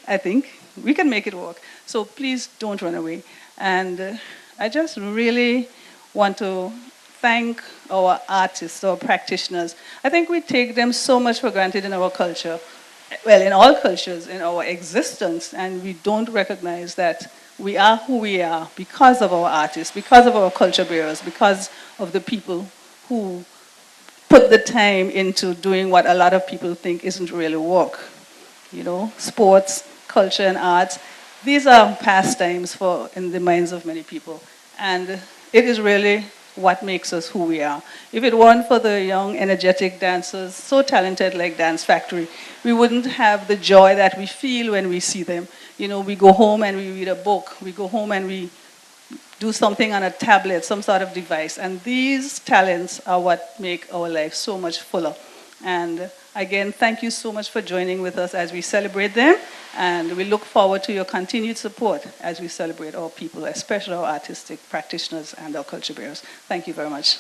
I think. We can make it work. So please don't run away. And I just really want to thank our artists, our practitioners. I think we take them so much for granted in our culture, well, in all cultures, in our existence, and we don't recognize that we are who we are because of our artists, because of our culture bearers, because of the people who put the time into doing what a lot of people think isn't really work. You know, sports, culture, and arts. These are pastimes for in the minds of many people. And it is really what makes us who we are. If it weren't for the young, energetic dancers, so talented like Dance Factory, we wouldn't have the joy that we feel when we see them. You know, we go home and we read a book. We go home and we do something on a tablet, some sort of device. And these talents are what make our life so much fuller. And again, thank you so much for joining with us as we celebrate them. And we look forward to your continued support as we celebrate our people, especially our artistic practitioners and our culture bearers. Thank you very much.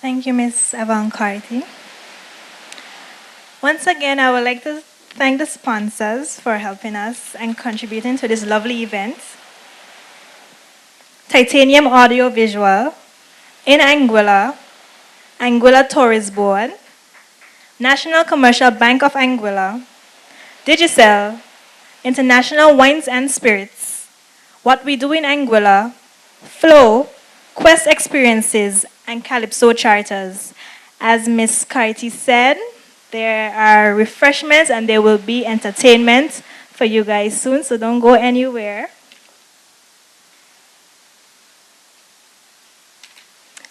Thank you, Ms. Avancarty. Once again, I would like to thank the sponsors for helping us and contributing to this lovely event. Titanium Audio Visual, in Anguilla, Anguilla Tourist Board, National Commercial Bank of Anguilla, Digicel, International Wines and Spirits, What We Do in Anguilla, Flow, Quest Experiences, and Calypso Charters. As Ms. Carty said, there are refreshments and there will be entertainment for you guys soon, so don't go anywhere.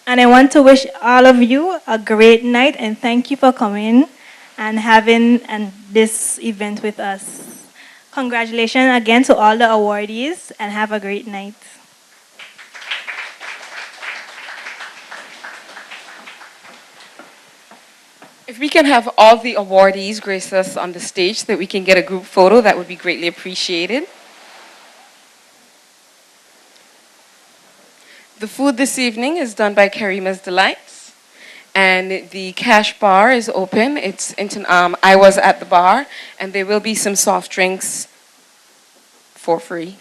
And I want to wish all of you a great night and thank you for coming and having this event with us. Congratulations again to all the awardees and have a great night. If we can have all the awardees grace us on the stage so that we can get a group photo, that would be greatly appreciated. The food this evening is done by Karima's Delights, and the cash bar is open. I was at the bar, and there will be some soft drinks for free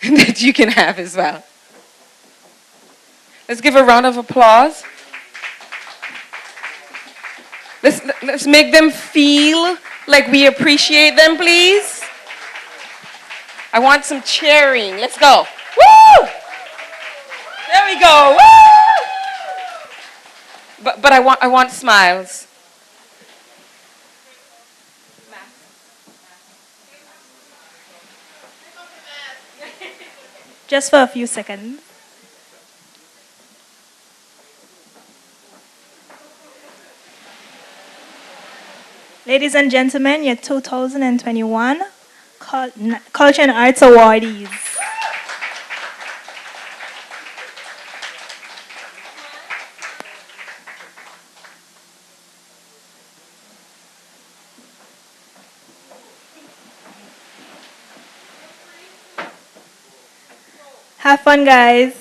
that you can have as well. Let's give a round of applause. Let's make them feel like we appreciate them, please. I want some cheering. Let's go. Woo! There we go. Woo! But I want smiles. Just for a few seconds. Ladies and gentlemen, your 2021 Culture and Arts awardees. Have fun, guys.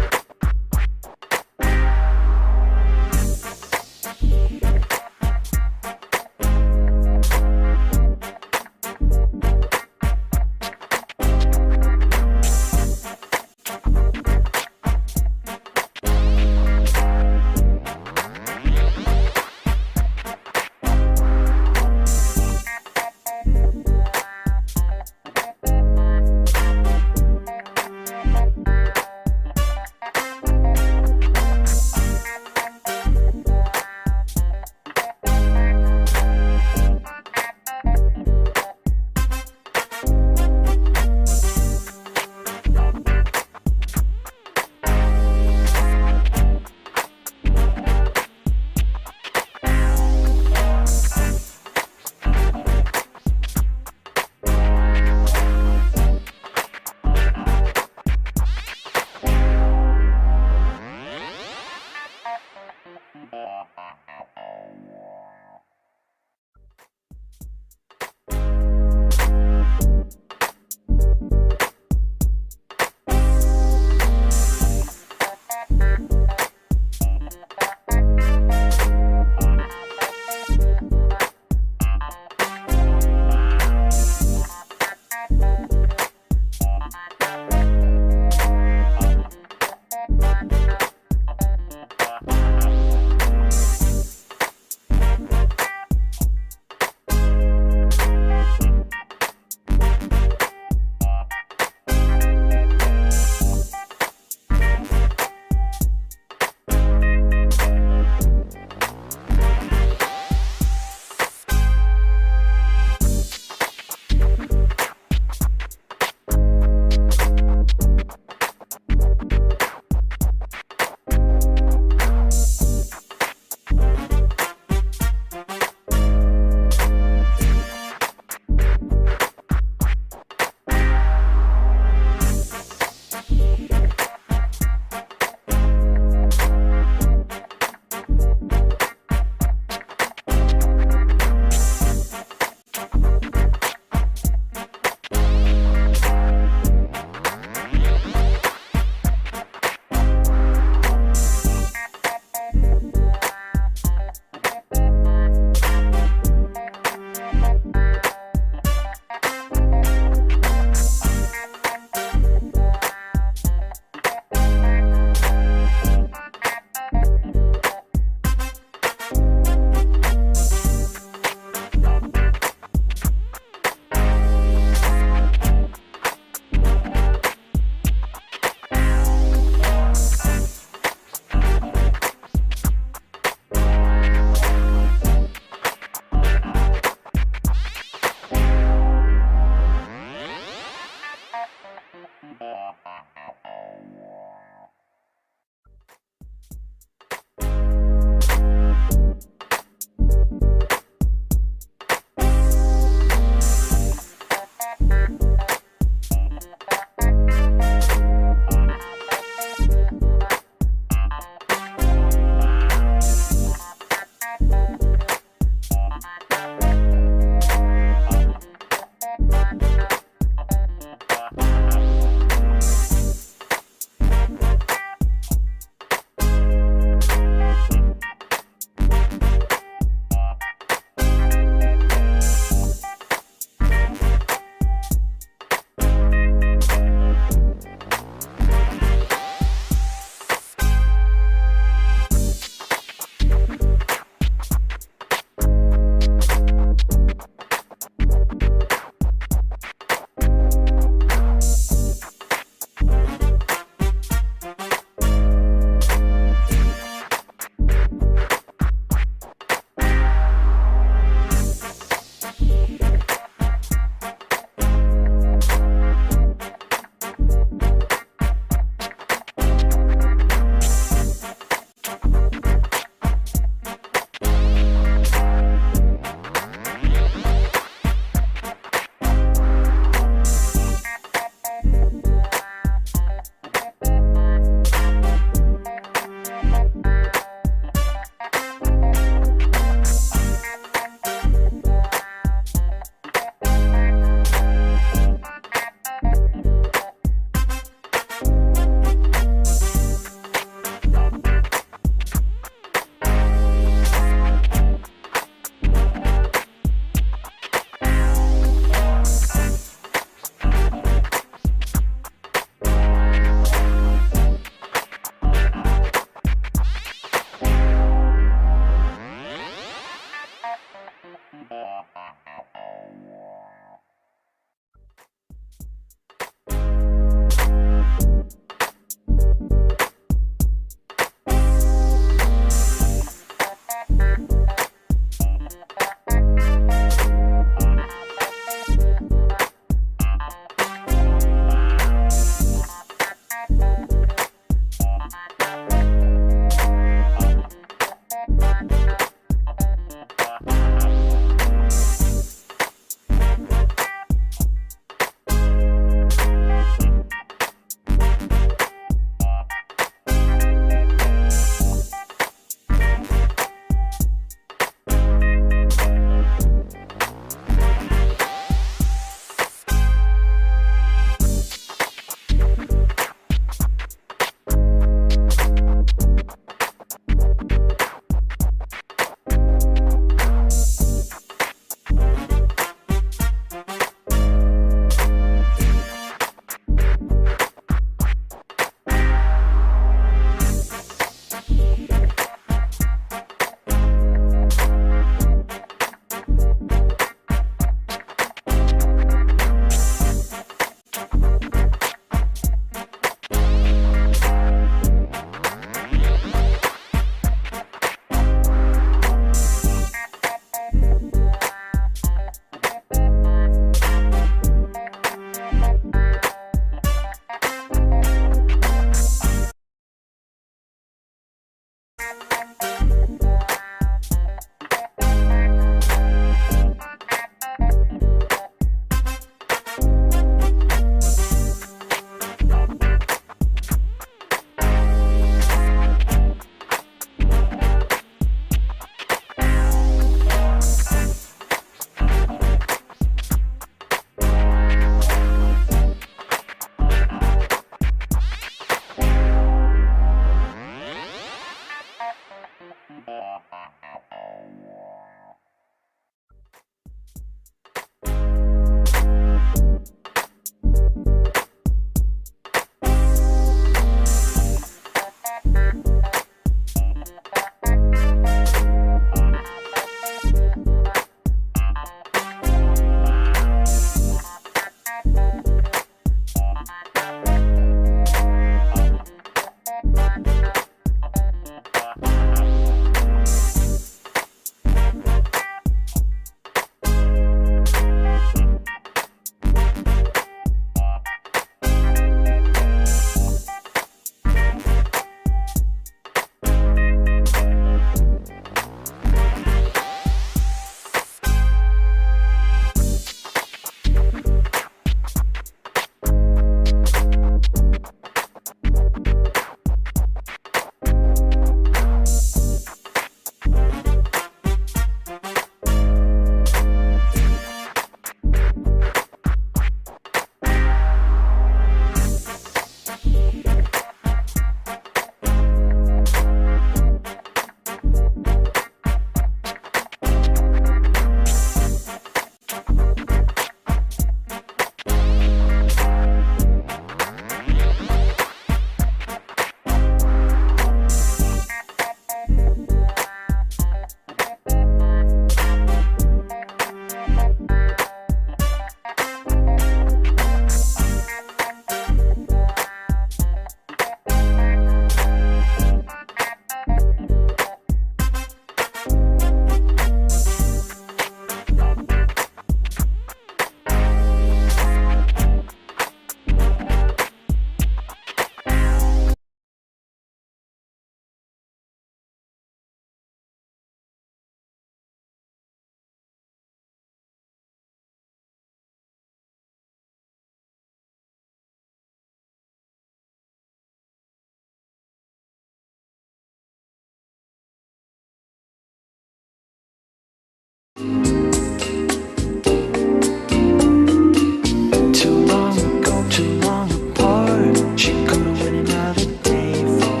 Too long ago, too long apart. She could win another day for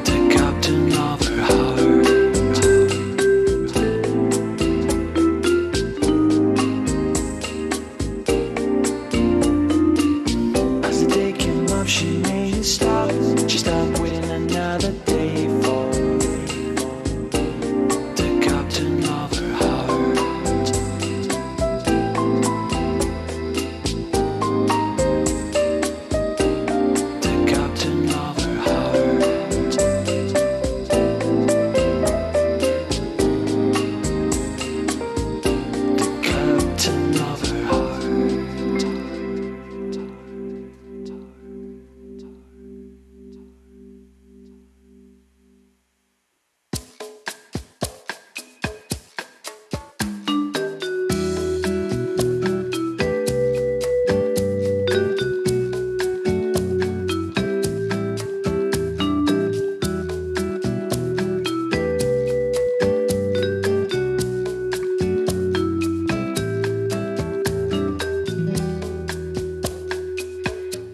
the captain of her heart. As the day came up, she made it stop. She stopped waiting another day for the captain of her heart. The captain of her heart. The captain of her heart.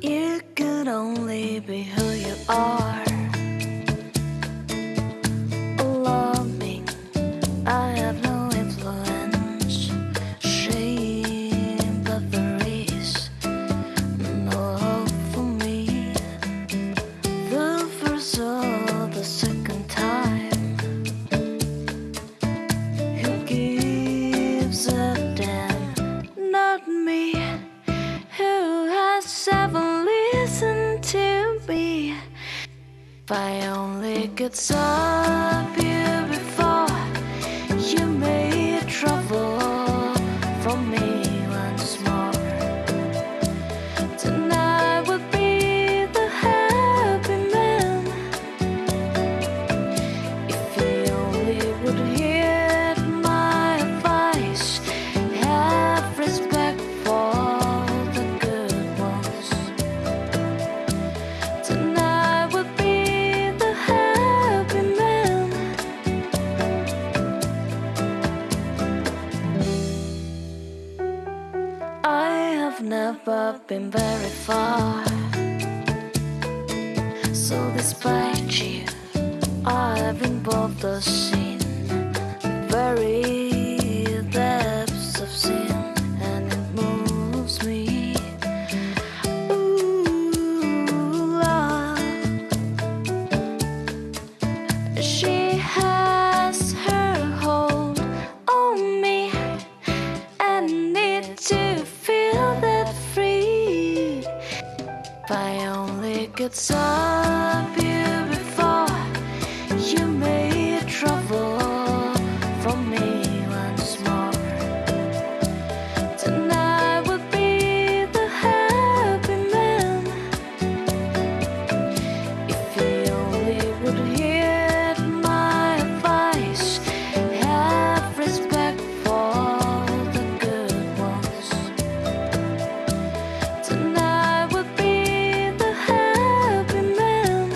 You could only be who you are. Alarming, I have no influence. Shame, but there is no hope for me. The first or the second time, who gives a damn? Not me. Who has ever listened to me? If I only could stop you before you made trouble for me once more, tonight would be the happy man. If he only would hear my advice, have respect for the good ones. Tonight would be the happy man. I have never been very far, so despite you, I have involved the sin, very depths of sin, and it moves me. Ooh, love. She has her hold on me. I need to feel that free. If I only could stop you before you made trouble for me once more, tonight would be the happy man. If he only would hear my advice, have respect for the good ones. Tonight would be the happy man.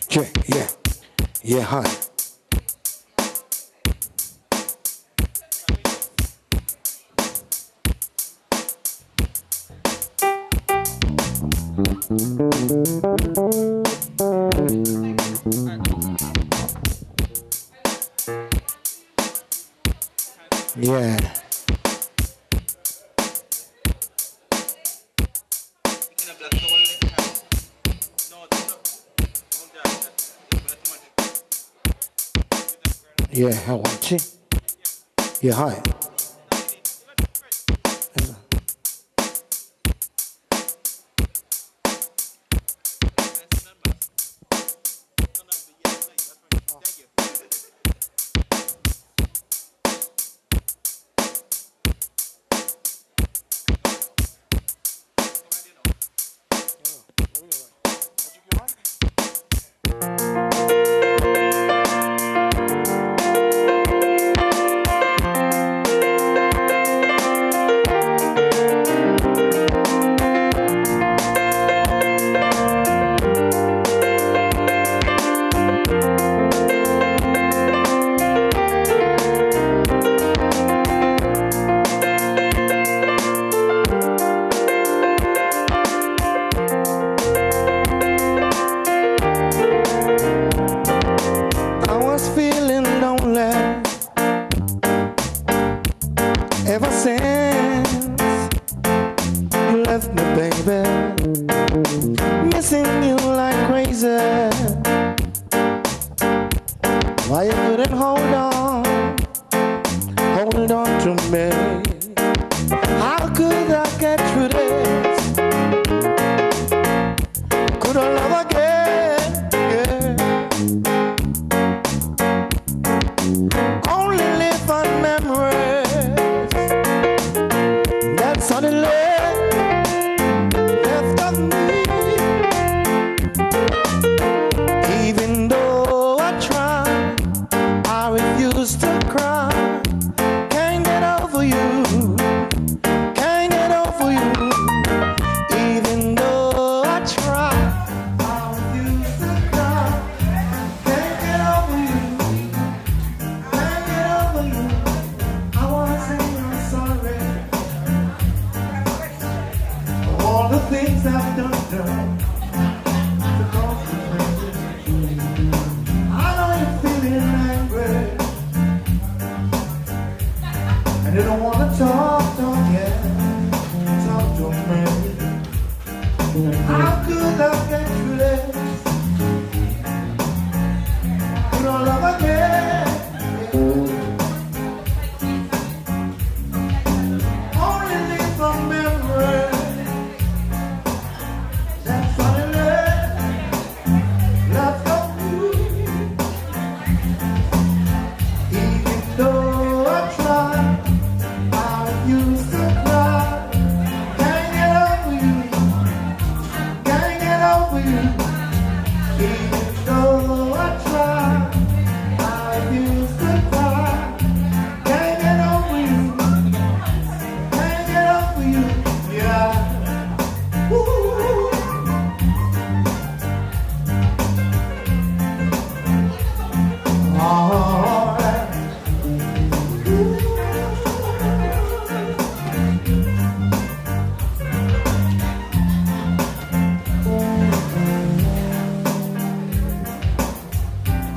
Check, yeah. Yeah, hi. Yeah. Yeah, I want you. Yeah, hi. I was feeling lonely ever since you left me, baby. Missing you like crazy. Why you couldn't hold on to me? How could I get through this? Could I love again? Yeah. Only live on memories that suddenly left of me. Even though I try, I refuse to cry. Can't get over you. Can't get over you. Even though I try, I refuse to cry. Can't get over you. Can't get over you. I wanna say I'm sorry for all the things I've done to cause you pain. I know you're feeling angry and you don't wanna talk to me. How could I get through this? You don't love again. Only live from memory. That's suddenly left of you. Even though I try, I used to cry. Can't get over you. Can't get over you. Even though I try, I used to cry. Can't get over you. Can't get over you. Yeah. Ooh. All right.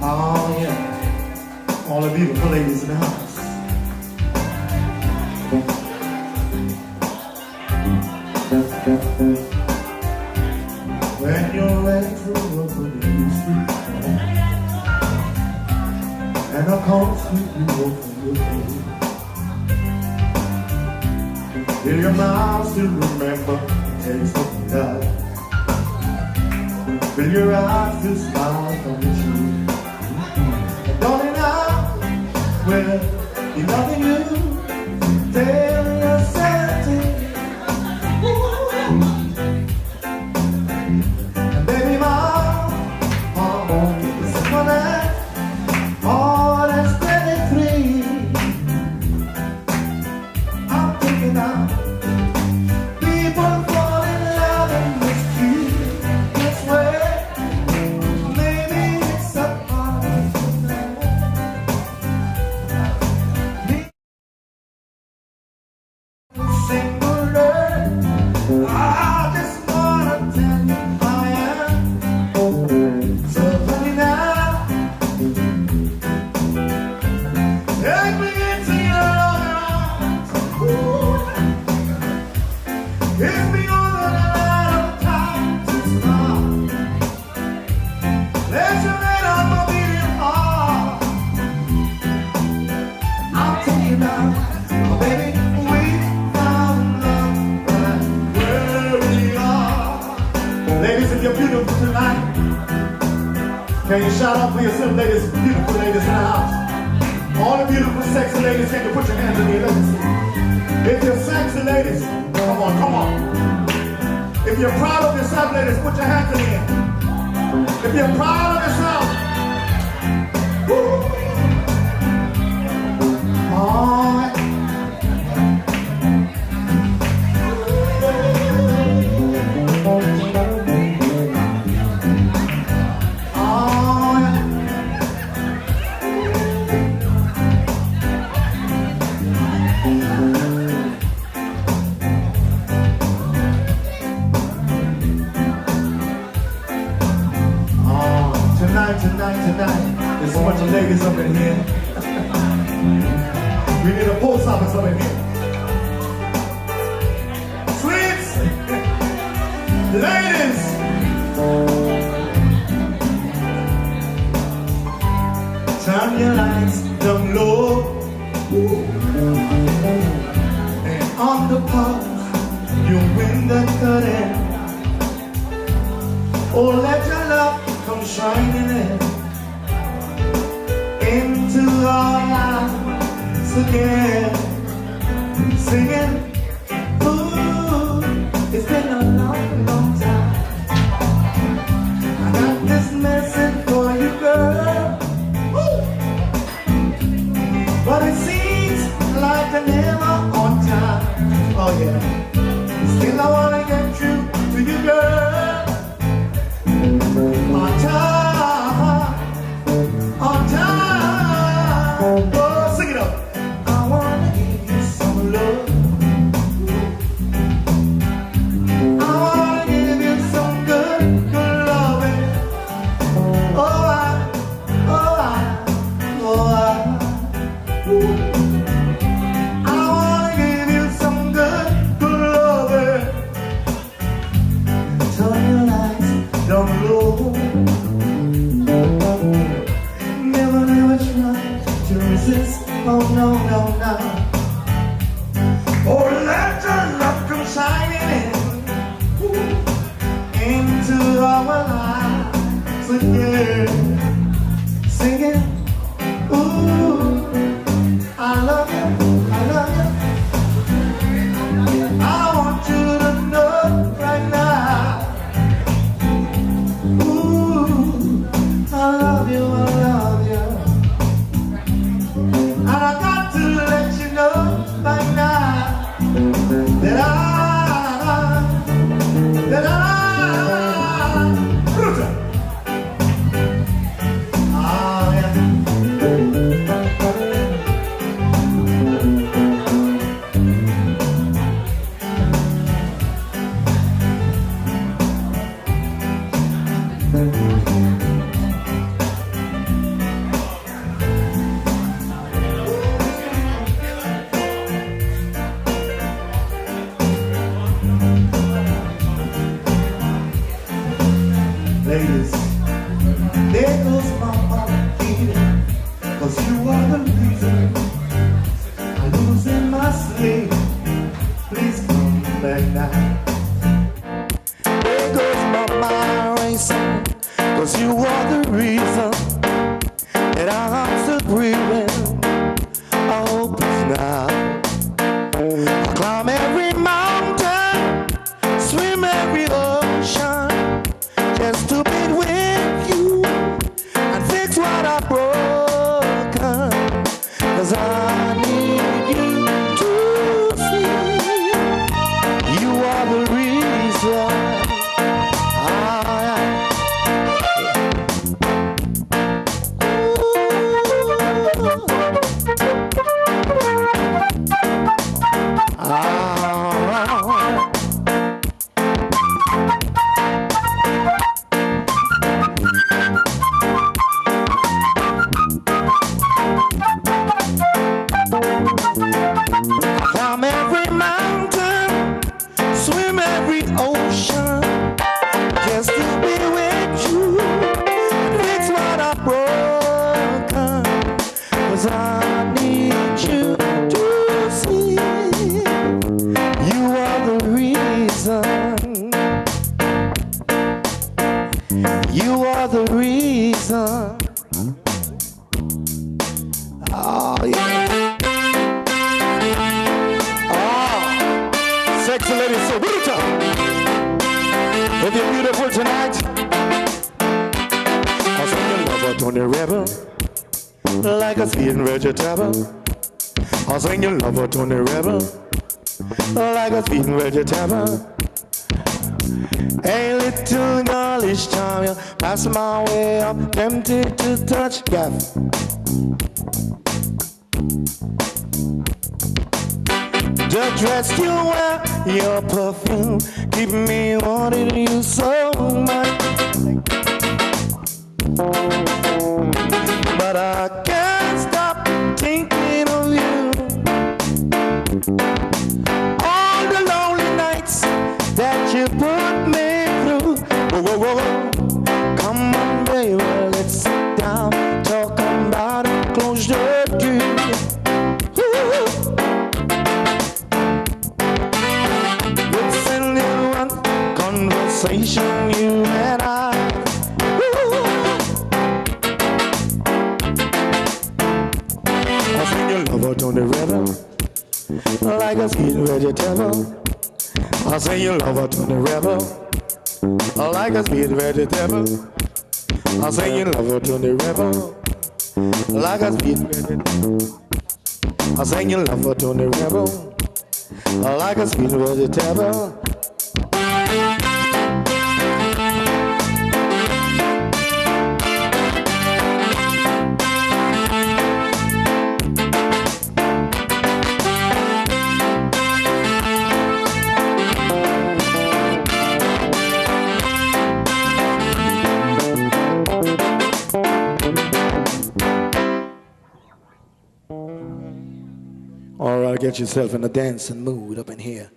Oh yeah, all the beautiful ladies in the house. When you're ready to open the street and I'll come sweep you open your door. Will your mouth still remember the taste of love? Will your eyes still smile from the truth? And darling, I will be loving you till you're 70. And baby, my hormone is symphony. Oh, that's 23. I'm thinking of people fall in love in the street. This way, maybe it's a part of the night. Can you shout out for yourself, ladies, beautiful ladies in the house? All the beautiful, sexy ladies, can you put your hands in the air? Let me see. If you're sexy ladies, come on, come on. If you're proud of yourself, ladies, put your hands in the air. If you're proud of yourself, woo. Oh, tonight, there's a bunch of ladies up in here. We need a post office up in here. Sweets, ladies, turn your lights down low, and on the pause, you win the curtain. Oh, let your love come shining into our lives again, singing, ooh, it's been a long, long time. I got this message for you, girl, ooh. But it seems like I'm never on time. Oh yeah, still I wanna get through to you, girl. On time, on time. Oh, sing it up. I wanna give you some love. I wanna give you some good, good loving. Oh, I wanna give you some good, good loving. Turn your lights down low. Never try to resist. Oh no, no, no. Oh, let your love come shining into our lives again. Singing, ooh, I love you, I love you. I want you to know right now. I love you, I love you. And I got to let you know by now that ladies, there goes my heart beating, 'cause you are the reason I'm losing my sleep. Please come back now. There goes my mind racing, 'cause you are the reason that I'm still breathing. I hope it's now. I climb every mountain, swim every ocean, just to be with you and fix what I've broken. 'Cause I need you to see you are the reason I am. Ooh. a sweet vegetable. I'll sing your lover to the rebel. Like a sweet vegetable. A little girlish charm, you pass my way up, tempted to touch gaff. The dress you wear, your perfume, keep me wanting you so much. But I can't stop thinking of you. All the lonely nights that you put me through. Whoa, whoa, whoa. Come on, baby, let's sit down, talk about it, close the door. It's a new one, conversation, you and I. I'll sing your love out on the river, like a sweet vegetable. I'll sing your love out on the river, like a sweet vegetable. I'll sing your love out on the river, like a sweet vegetable. I'll sing your love out on the river, like a sweet vegetable. All right, get yourself in a dancing mood up in here.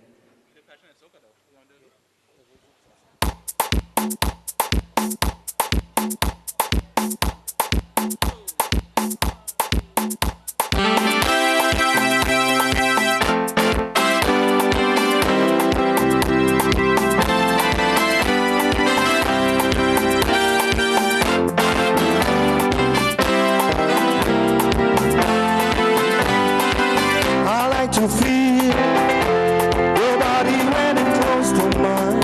I like to feel your body when it's close to mine.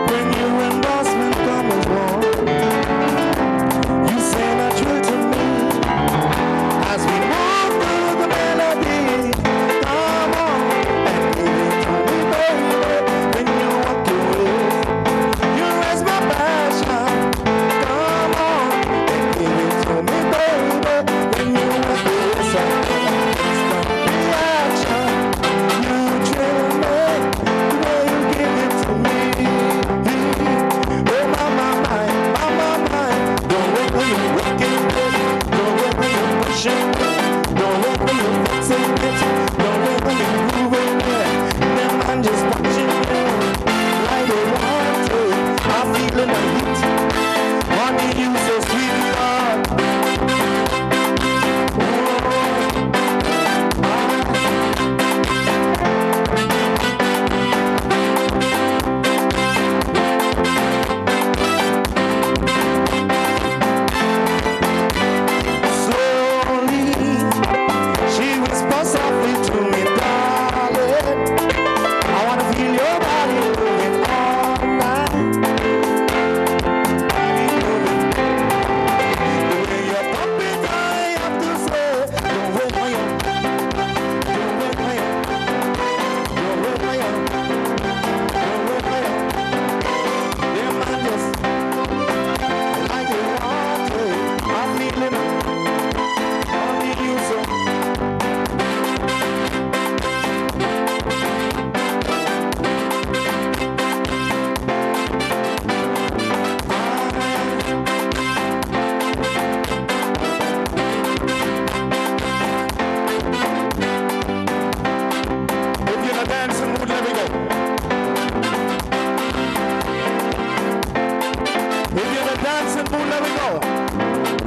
When your endorsement comes along, you say natural to me as we move through the melody. Come on and give it to me, baby. When you walk away, you raise my passion. Come on and give it to me, baby. When you walk away,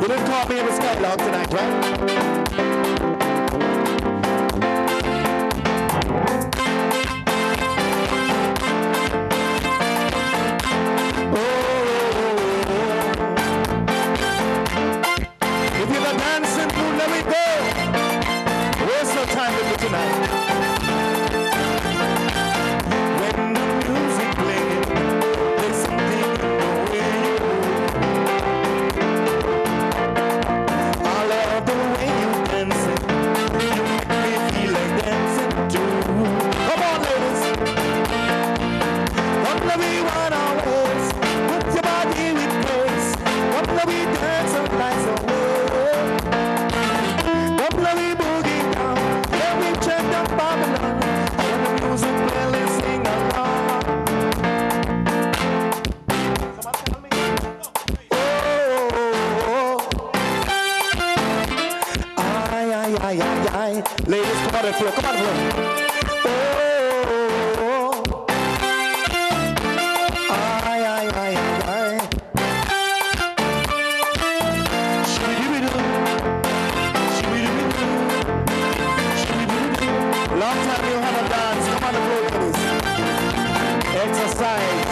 you didn't call me in the Skylog tonight, right? If you're the dancing mood, let me go. Waste no time with me tonight. When the music plays, there's something in the way. All ay. Ladies, come on the floor, come on the floor. Oh, ay, ay, ay, ay. Shibidi-bidi-doo, shibidi-bidi-doo, shibidi-bidi-doo. Long time you have a dance. Come on the floor, ladies. Exercise.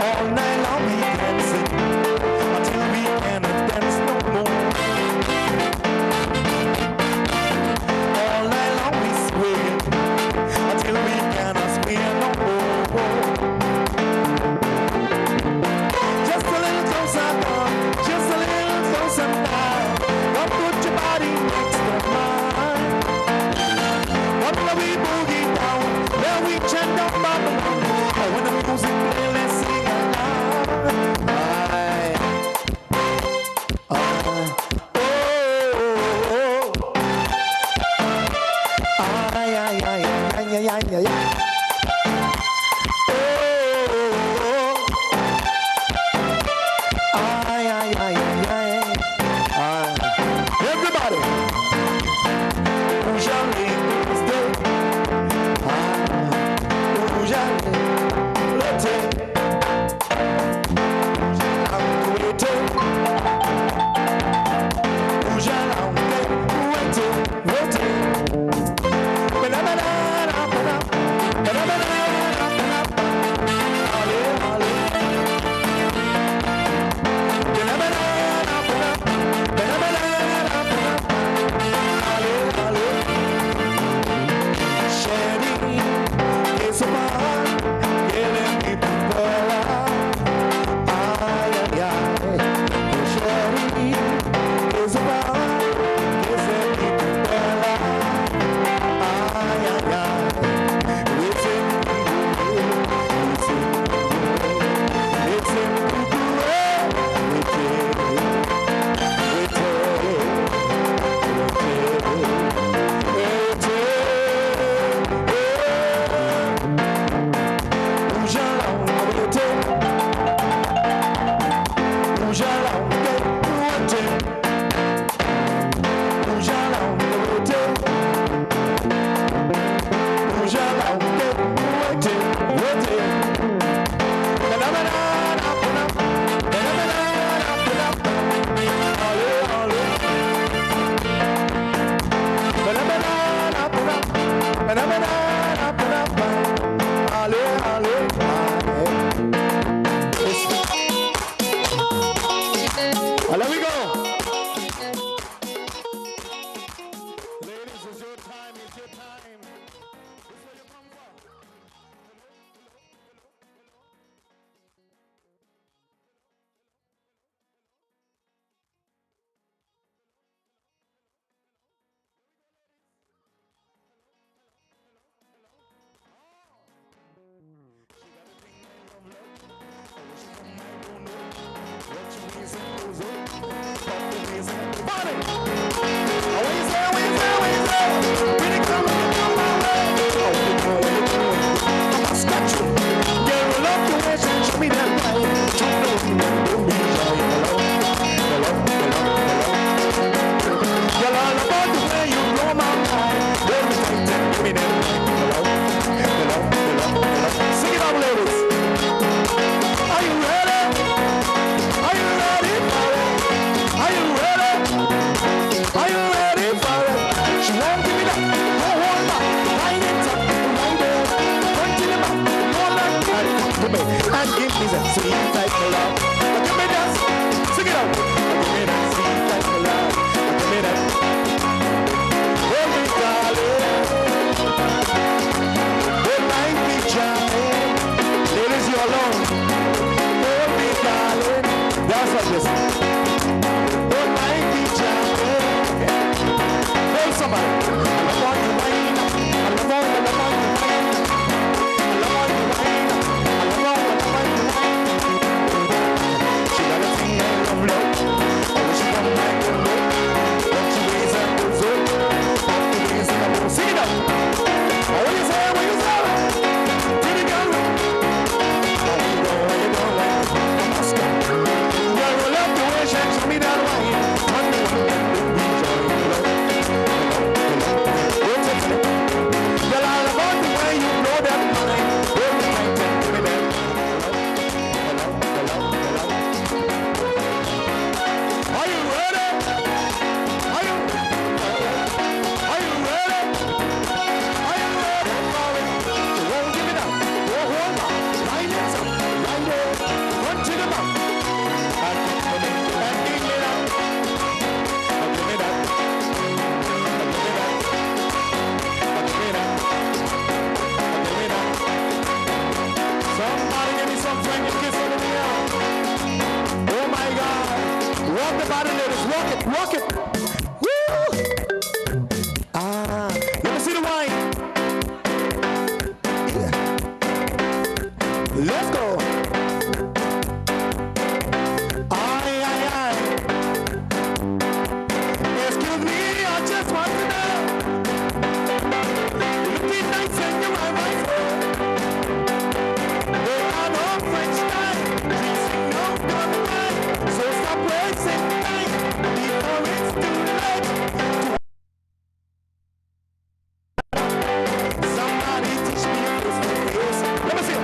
All night long we dancing until we cannot dance no more. All night long we swing until we cannot swing no more. Just a little closer now, just a little closer now. Don't put your body next to mine. What will we boogie down? Then we chant down Babylon. Oh, when the music play, let's sing along. Aye. Oh, oh, oh. Ay, ay, ay, ay, ay, ay, ay, ay. Oh, ay, ay, ay, ay, ay. Ay. Everybody. Who's your name? Let me go. Ladies, it's your time. It's your time. This is where you come from. Sing it out, ladies. Are you ready? Are you ready for it? Are you ready? Are you ready for it? She won't give me that. No hold back. Line it up. Round it. Front to the back. Hold on. And come to me. And give me that sweet type of love. Now give me that. Sing it out. Give me that sweet type of love. Give me that. Hold me, darling. Hold my picture. Ladies, you alone. Hold me, darling. That's what this. Hold my picture. Hold somebody. I want you mine. I want you mine. I want you mine. I want you mine. She got a thing I love love. Oh, she got a thing I love love. Don't you raise up the foot. Don't you raise up the foot. Sing it up. Oh, what you say? What you say? Did it go? Oh, you know, you know. Everybody, ladies, walk it, walk it. Woo! Let me see the wine. Yeah. Let's go. Aye, aye, aye. Excuse me, I just want to know. Looking nice and you're my wife. There are no French time. Kissing no good time. So stop wasting time before it's too late. Somebody teach me face to face. Let me see.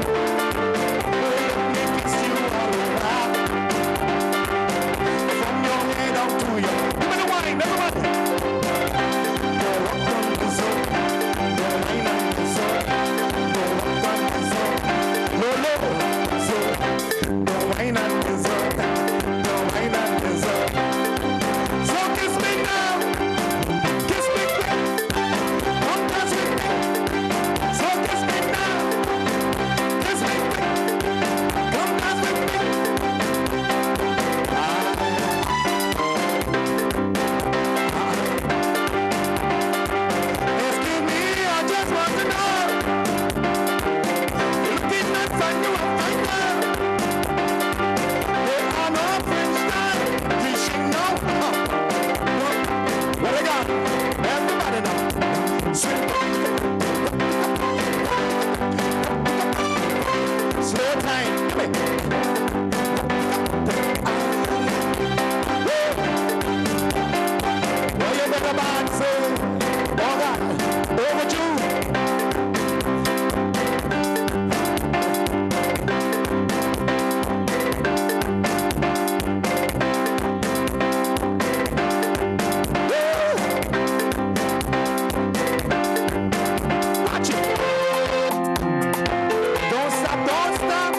Let me kiss you all over. From your head down to your. Give me the wine, everybody. Go up on the zone. Go wine on the zone. Go up on the zone. No, no, zone. Go wine on the zone. Go wine on the zone. So kiss me now. Kiss me quick. Come dance with me. So kiss me now. Kiss me quick. Come dance with me. Excuse me, I just want to know. Looking nice and you are fine girl. There are no French time. Teaching no. What I got? Everybody now. Swing. Slow time. Come here. Well, you better man say, all right, overdue. Watch it. Don't stop, don't stop.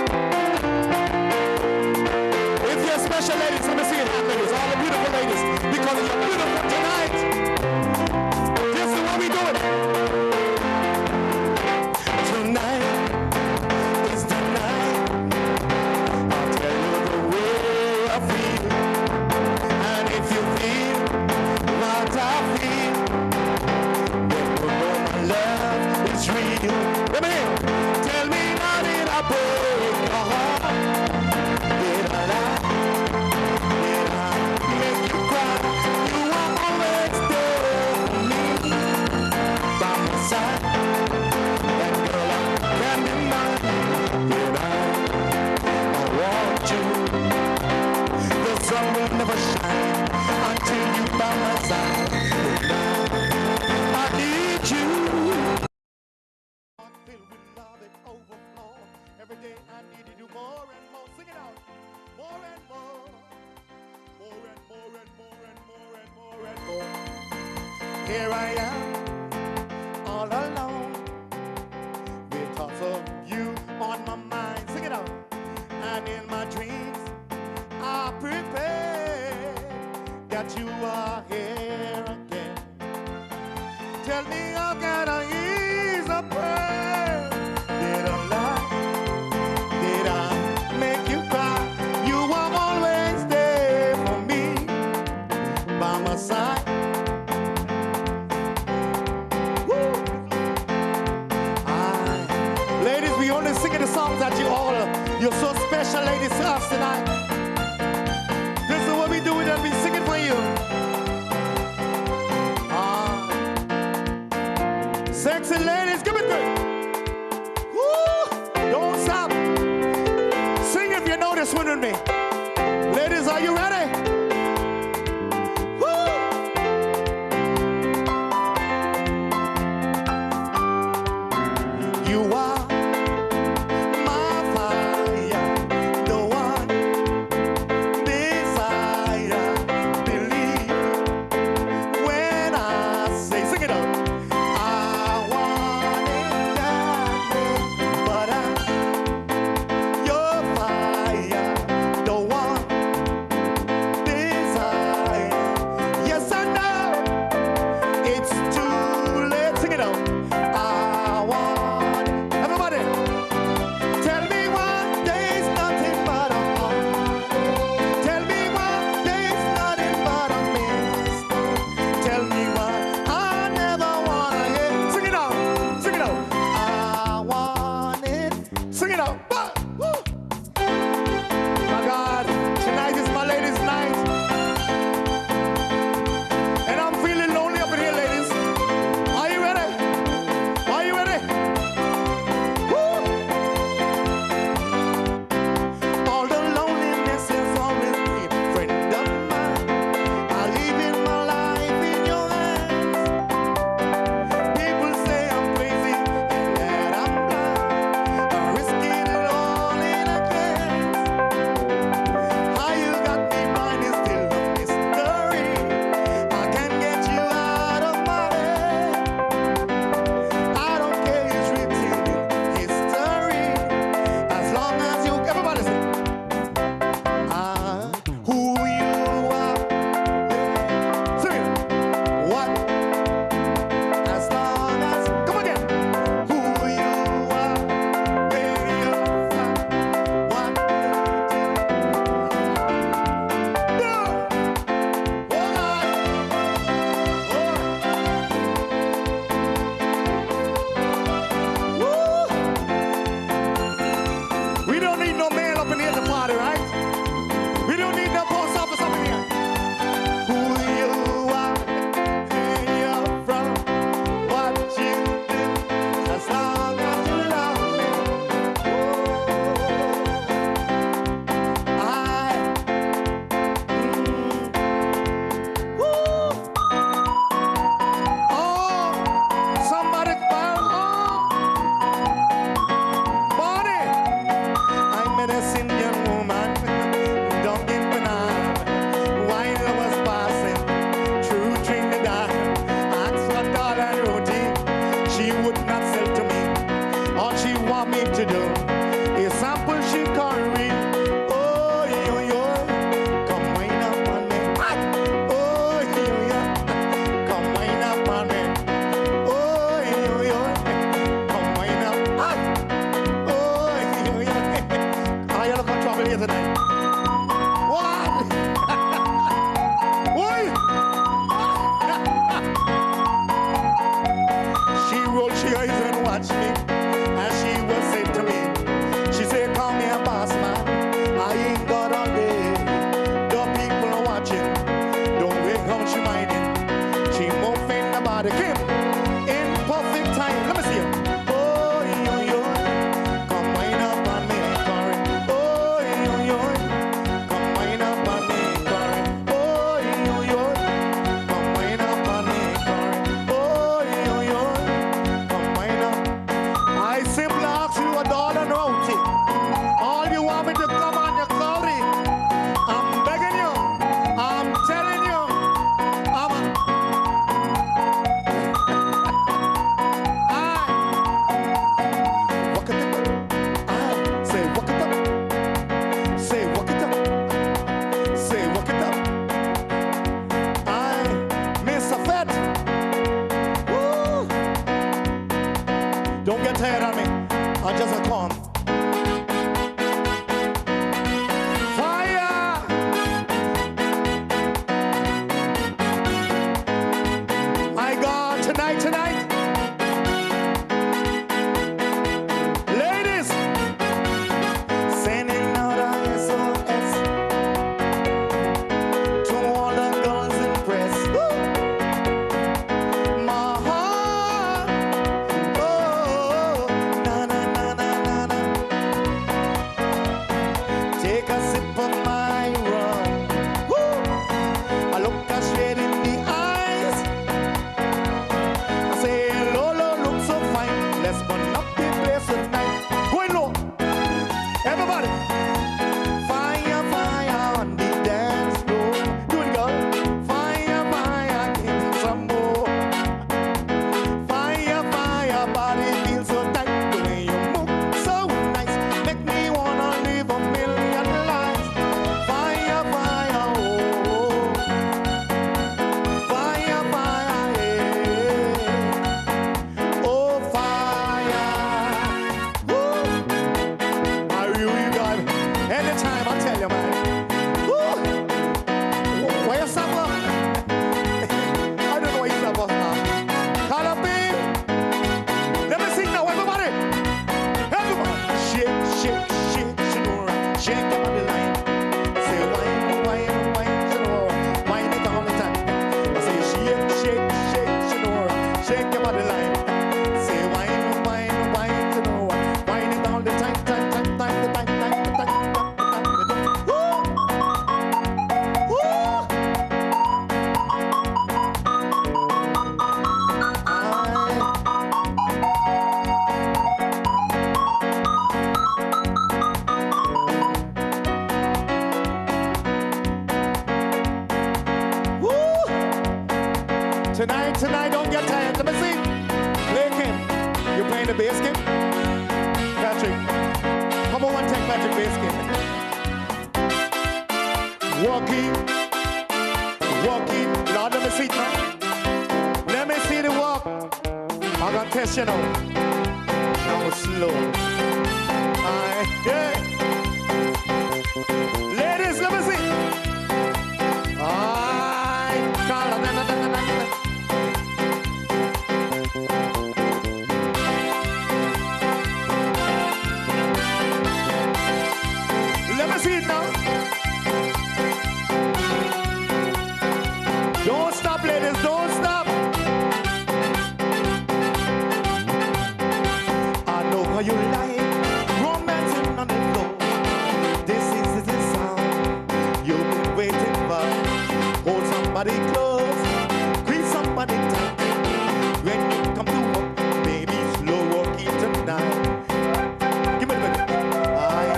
If you're special ladies, let me see your hand, ladies. All the beautiful ladies, because you're beautiful tonight. This is what we doing. Tonight is the night. I'll tell you the way I feel. And if you feel what I feel, then you know my love is real. Let me hear. Tell me now, did I break your heart? Did I lie? Did I make you cry? You are always there for me, by my side. That girl, I can't deny. Did I want you? The sun will never shine until you by my side. I need you. Filled with love and overflow. Every day I need you more and more. Sing it out. More and more. More and more and more and more and more and more. Here I am, all alone, because of you on my mind. Sing it out. And in my dreams, I prepare that you are here again. Tell me how can I ease a prayer? Did I lie? Did I make you cry? You are always there for me, by my side. Woo! Ladies, we only singing the songs that you all are. You're so special, ladies, to us tonight. This is what we do, and we sing it for you. Sexy ladies, give it good. Woo! Don't stop. Sing if you know this one with me. Ladies, are you ready? Woo! You are my fire, the one desire. Believe when I say, sing it out. I want Tonight, don't get tired. Let me see. Play Kim. You playing the bass, Kim? Patrick. Come on, take Patrick bass, Kim. Walking. Lord, let me see it now. Let me see the walk. I'm gonna test you now. Now slow. Yeah. Ladies, let me see. Let me see it now. Don't stop, ladies, don't stop. I know how you like romancing on the floor. This is the sound you've been waiting for. Hold somebody close, greet somebody tight. When you come to work, baby, slow walking tonight. Give me the baby. Aye.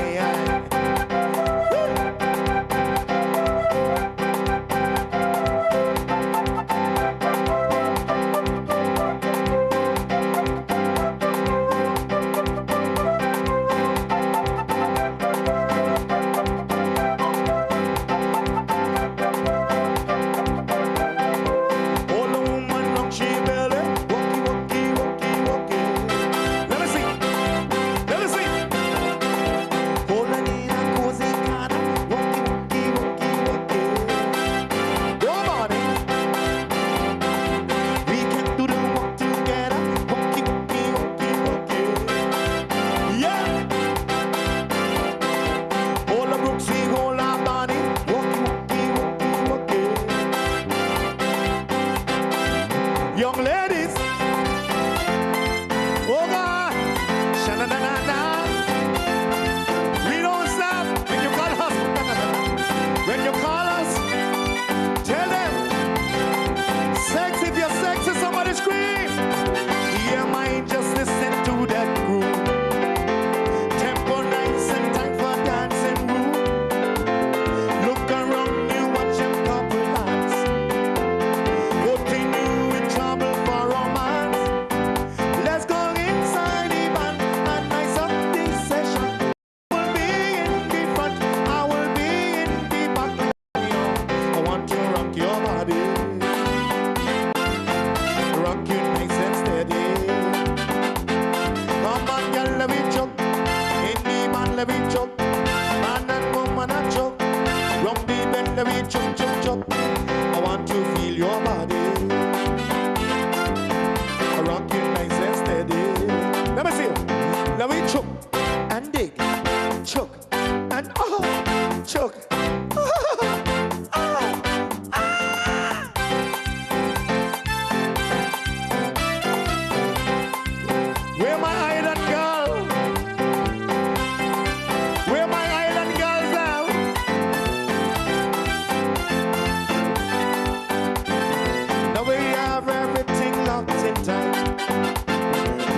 All the woman rock she belly, walkie. Let me see. Hold her in a cozy corner, walkie. Go on it. We can do the walk together, walkie. Yeah. Hold the brooks, we hold our body, walkie. Young ladies, oh God, sha-na-na-na-na. We don't stop when you call us. When you call us, tell them, sex, if you're sexy, somebody scream. Hear my just listen to that groove. Tempo nice and time for dancing room. Look around you, watch them couple dance. Putting you in trouble for romance. Let's go inside the band and nice up this session. I will be in the front, I will be in the back. I want to rock your body, rock you nice and steady. Come on, girl, let me choke. In the man, let me choke. Man and woman, I choke. Round the bend, let me choke. I want to feel your body, rock you nice and steady. Let me see you. Let me choke and dig, choke and choke. Where my island girl? Where my island girls now? Now we have everything locked in time.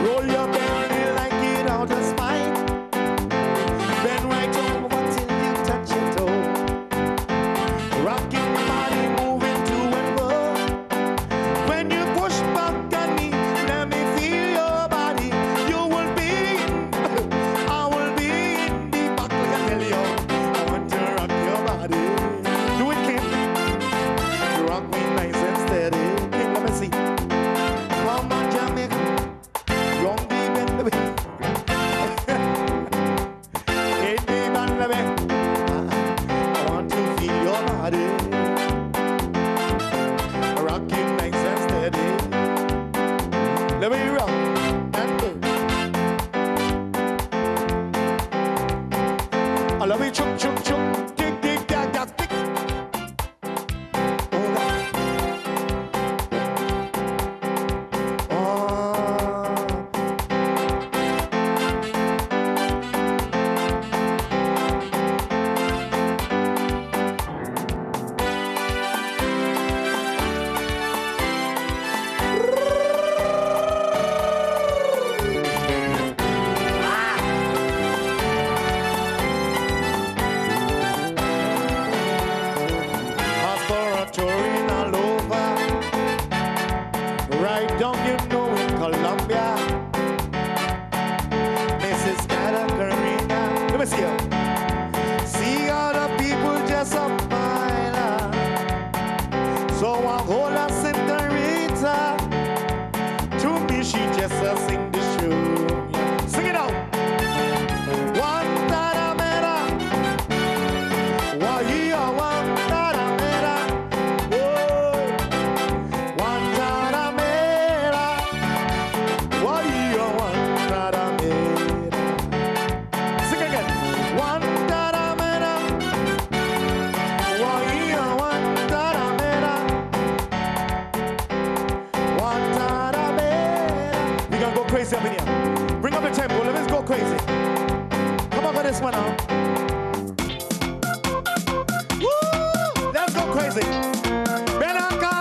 Roll your belly like it out of spine. Bend right over till you touch your toe. Rocking your body, moving to and fro. When you push back on me, let me feel your body. You will be in, I will be in the back. Like I tell you, I want to rock your body. Do it, Kim. Rock me nice and steady. Kim, let me see. Come on, Jamaica. Round the bend, let me. Hey, babe, and let me. I want to feel your body. Rock you nice and steady. Let me rock and go. I love you, chook. Tick, tack, tick. Oh, God. Oh. just sing this tune. Sing it out. Guantanamera, Wahia, Guantanamera, oh, Guantanamera, Wahia, Guantanamera. Sing again. Guantanamera, Wahia, Guantanamera, Guantanamera. We gonna go crazy up in here. Bring up the tempo. Let's go crazy. Come on for this one now. Woo! Let's go crazy. Benaka.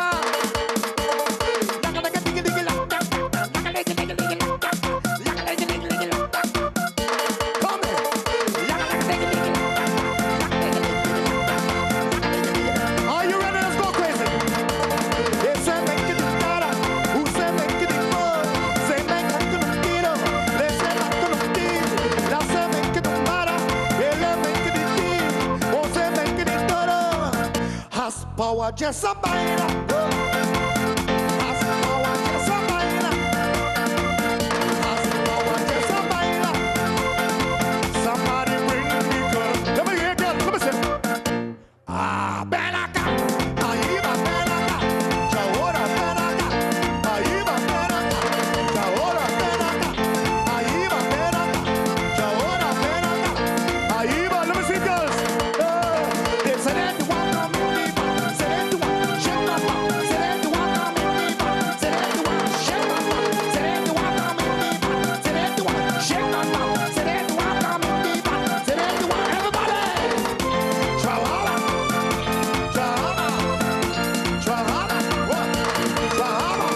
Come in. Are you ready? Let's go crazy. They say make it better. Who say make it more? Say make it tiro. They say make it tiro. Now say make it better. They let make it tiro. Who say make it todo? Has power just a baila. Has power just a baila. Has power just a baila. Somebody bring me girl. Let me hear girl. Let me say. Ah, Benaka. Aiba Benaka. Jawora Benaka. Aiba Benaka. Jawora Benaka. Aiba Benaka. Jawora Benaka. Aiba, let me see girls. They say that you want to make me back. Say that you want to shake my back. Say that you want to make me back. Say that you want to shake my back. Say that you want to make me back. Say that you want to shake my back. Say that you want to make me back. Say that you want everybody. Chawala. Chawala. Chawala. What? Chawala.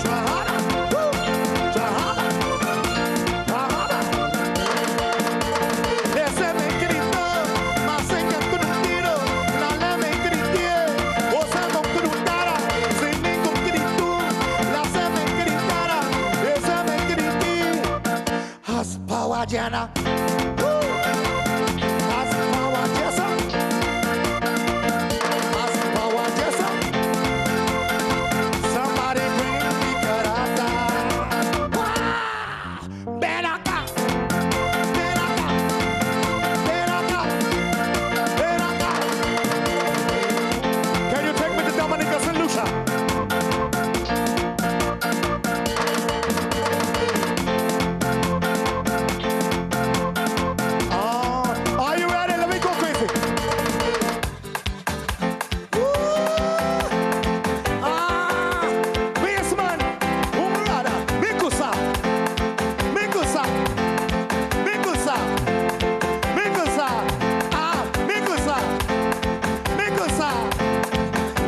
Chawala. Woo. Chawala. Chawala. They say make it todo, mas sei que tu não tiro. La la make it tie. O sa no tu não tara. Se nem com que tu. La se make it tara. They say make it tie. Has power jana. Woo. Has power jesa. Has power jesa. Somebody bring me karata. Wow. Benaka. Benaka. Benaka. Benaka. Can you take me to Dominica St. Lucia? Are you ready? Let me go crazy. Woo! Bassman, Umrada, Mikusa, Mikusa, Mikusa, Mikusa, Mikusa, Mikusa,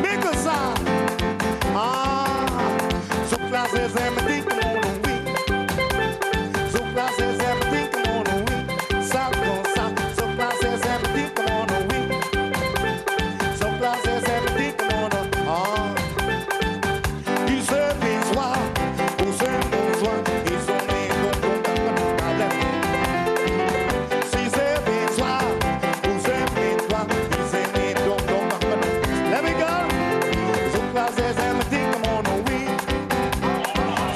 Mikusa. Some classes everything come on a week. Some classes everything come on a week. Some classes everything come on a week. Some classes everything come on a Il se fait soir, ou se bonsoir, ils sont mis comme problème. Si c'est fait soir, ou se fait toi, ils sont mis comme problème. Let me go. Some classes everything come on a week.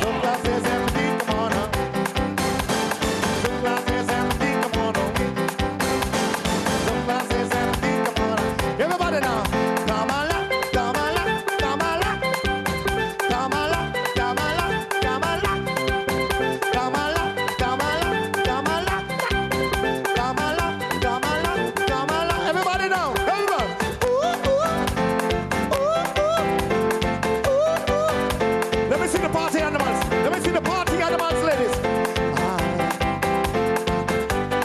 Some classes everything come on a. Some classes everything come on a week. Some classes everything come on a. Everybody now. Kamala, Kamala, Kamala. Kamala, Kamala, Kamala. Kamala, Kamala, Kamala. Kamala, Kamala, Kamala. Everybody now. Everybody. Ooh, ooh. Ooh, ooh. Ooh, ooh. Let me see the party animals. Let me see the party animals, ladies.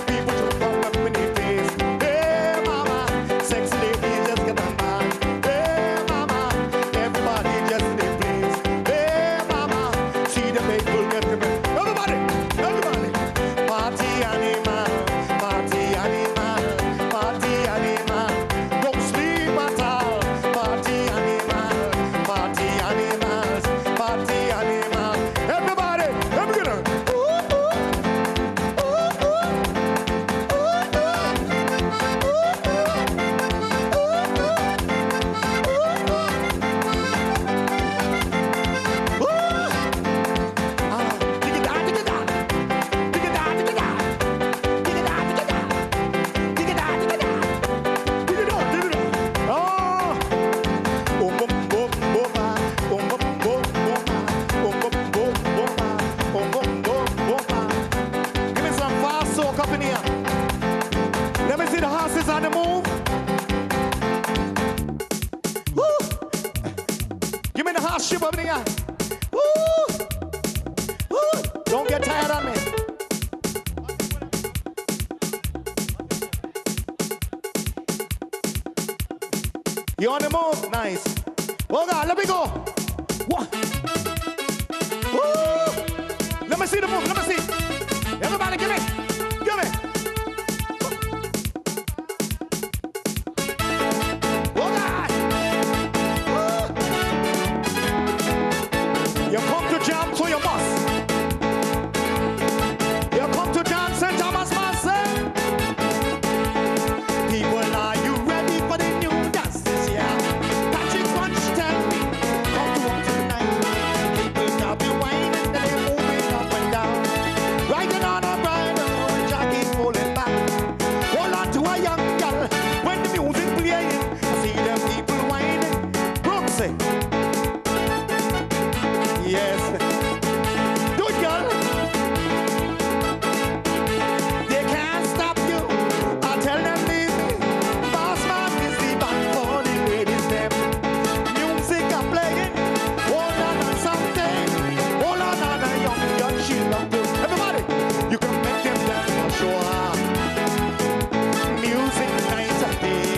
People just come up in your face. Hey, mama, sexy ladies, just get them by. ship up in the air. Woo! Woo! Don't get tired on me. You on the move? Nice. Oh God, let me go. What? Woo! Let me see the move. Let me see. Everybody, give me. Give me. Oh God. Woo! You come to jam, so you must. You come to jam, St. Thomas Master. People, are you ready for the new dance this year? Patrick Punch, tell me, come to walk tonight. People now be whining, and they're moving up and down. Riding on a bridle, Jackie pulling back. Hold on to a young girl when the music playing. I see them people whining. Brooksy. Yes. Do it, girl. They can't stop you. I'll tell them leave me. Boss man is the back for the ladies them. Music I'm playing. Hold on to something. Hold on a young girl. She love you. Everybody, you can make them dance for sure. Music night and day.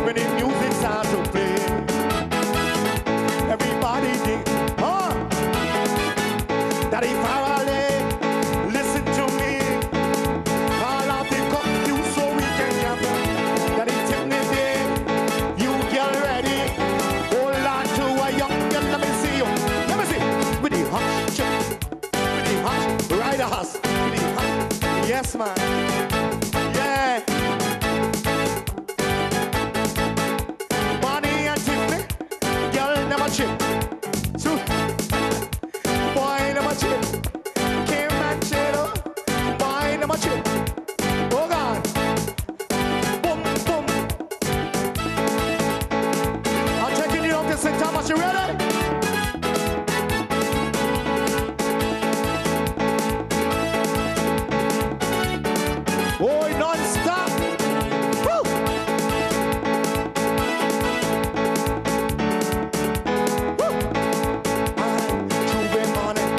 When the music starts to play. Everybody ding. Oh, Daddy Farley, listen to me. All of the cup you so we can jump. Daddy Tiffany day, you get ready. Hold on to a young girl, let me see you. Let me see. With the hot chip, with the hot rider horse, with the hot. Yes, man. Yeah. Bonnie and Tiffany, girl never chip. So, boy never chip. Kim and Cheeto, boy never chip. Oh God. Boom, boom. I'm taking you up to St. Thomas. You ready? Boy, non-stop. Woo! Woo! Tuesday morning,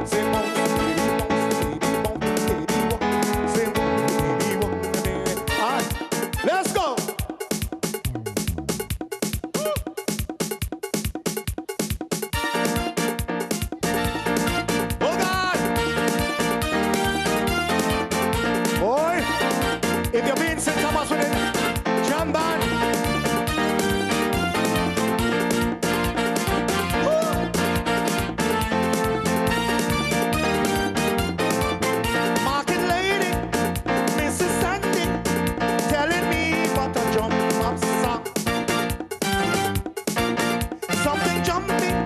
say bounce, baby, say baby, all right, let's go. Woo! Oh God! Boy, if you're being St. Thomas with it, jam band. Woo! Market lady, Mrs. Sandy, telling me what a jump up song. Something jumping,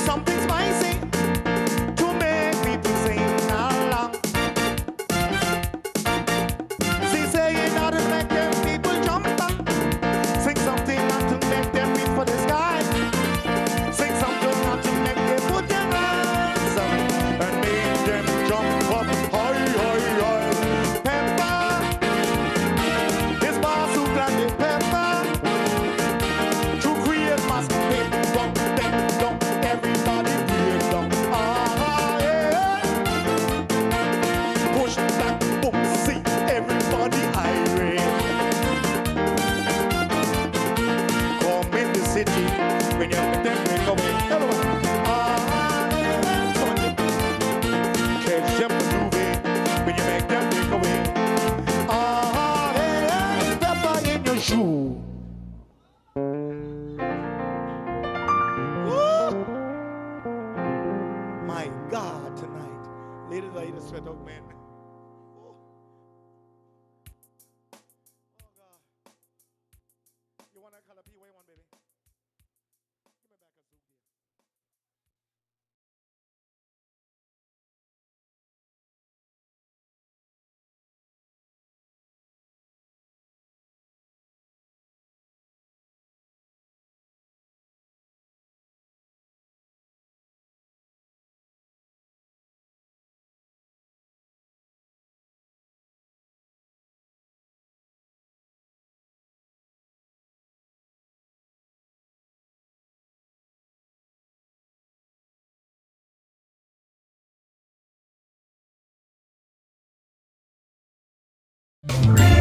something spicy to make people sing along. She saying how to make them people jump up. Sing something not to make them reach for the sky. Sing something not to make them put their hands up and make them jump up high, high, high. Pepper, this boss who planted pepper to create mass hate, dump, everybody create dump. Ah, yeah. Push back, boom, see everybody irate. Come in the city when you make them break away. Everyone. Ah, yeah. Sunday. Catch them moving when you make them break away. Ah, yeah. Pepper in your shoe. Woo! My God, tonight. Ladies, I just sweat out, man. Oh. Oh, God. You want to color P? What you want, baby? Give me back a soup here. Green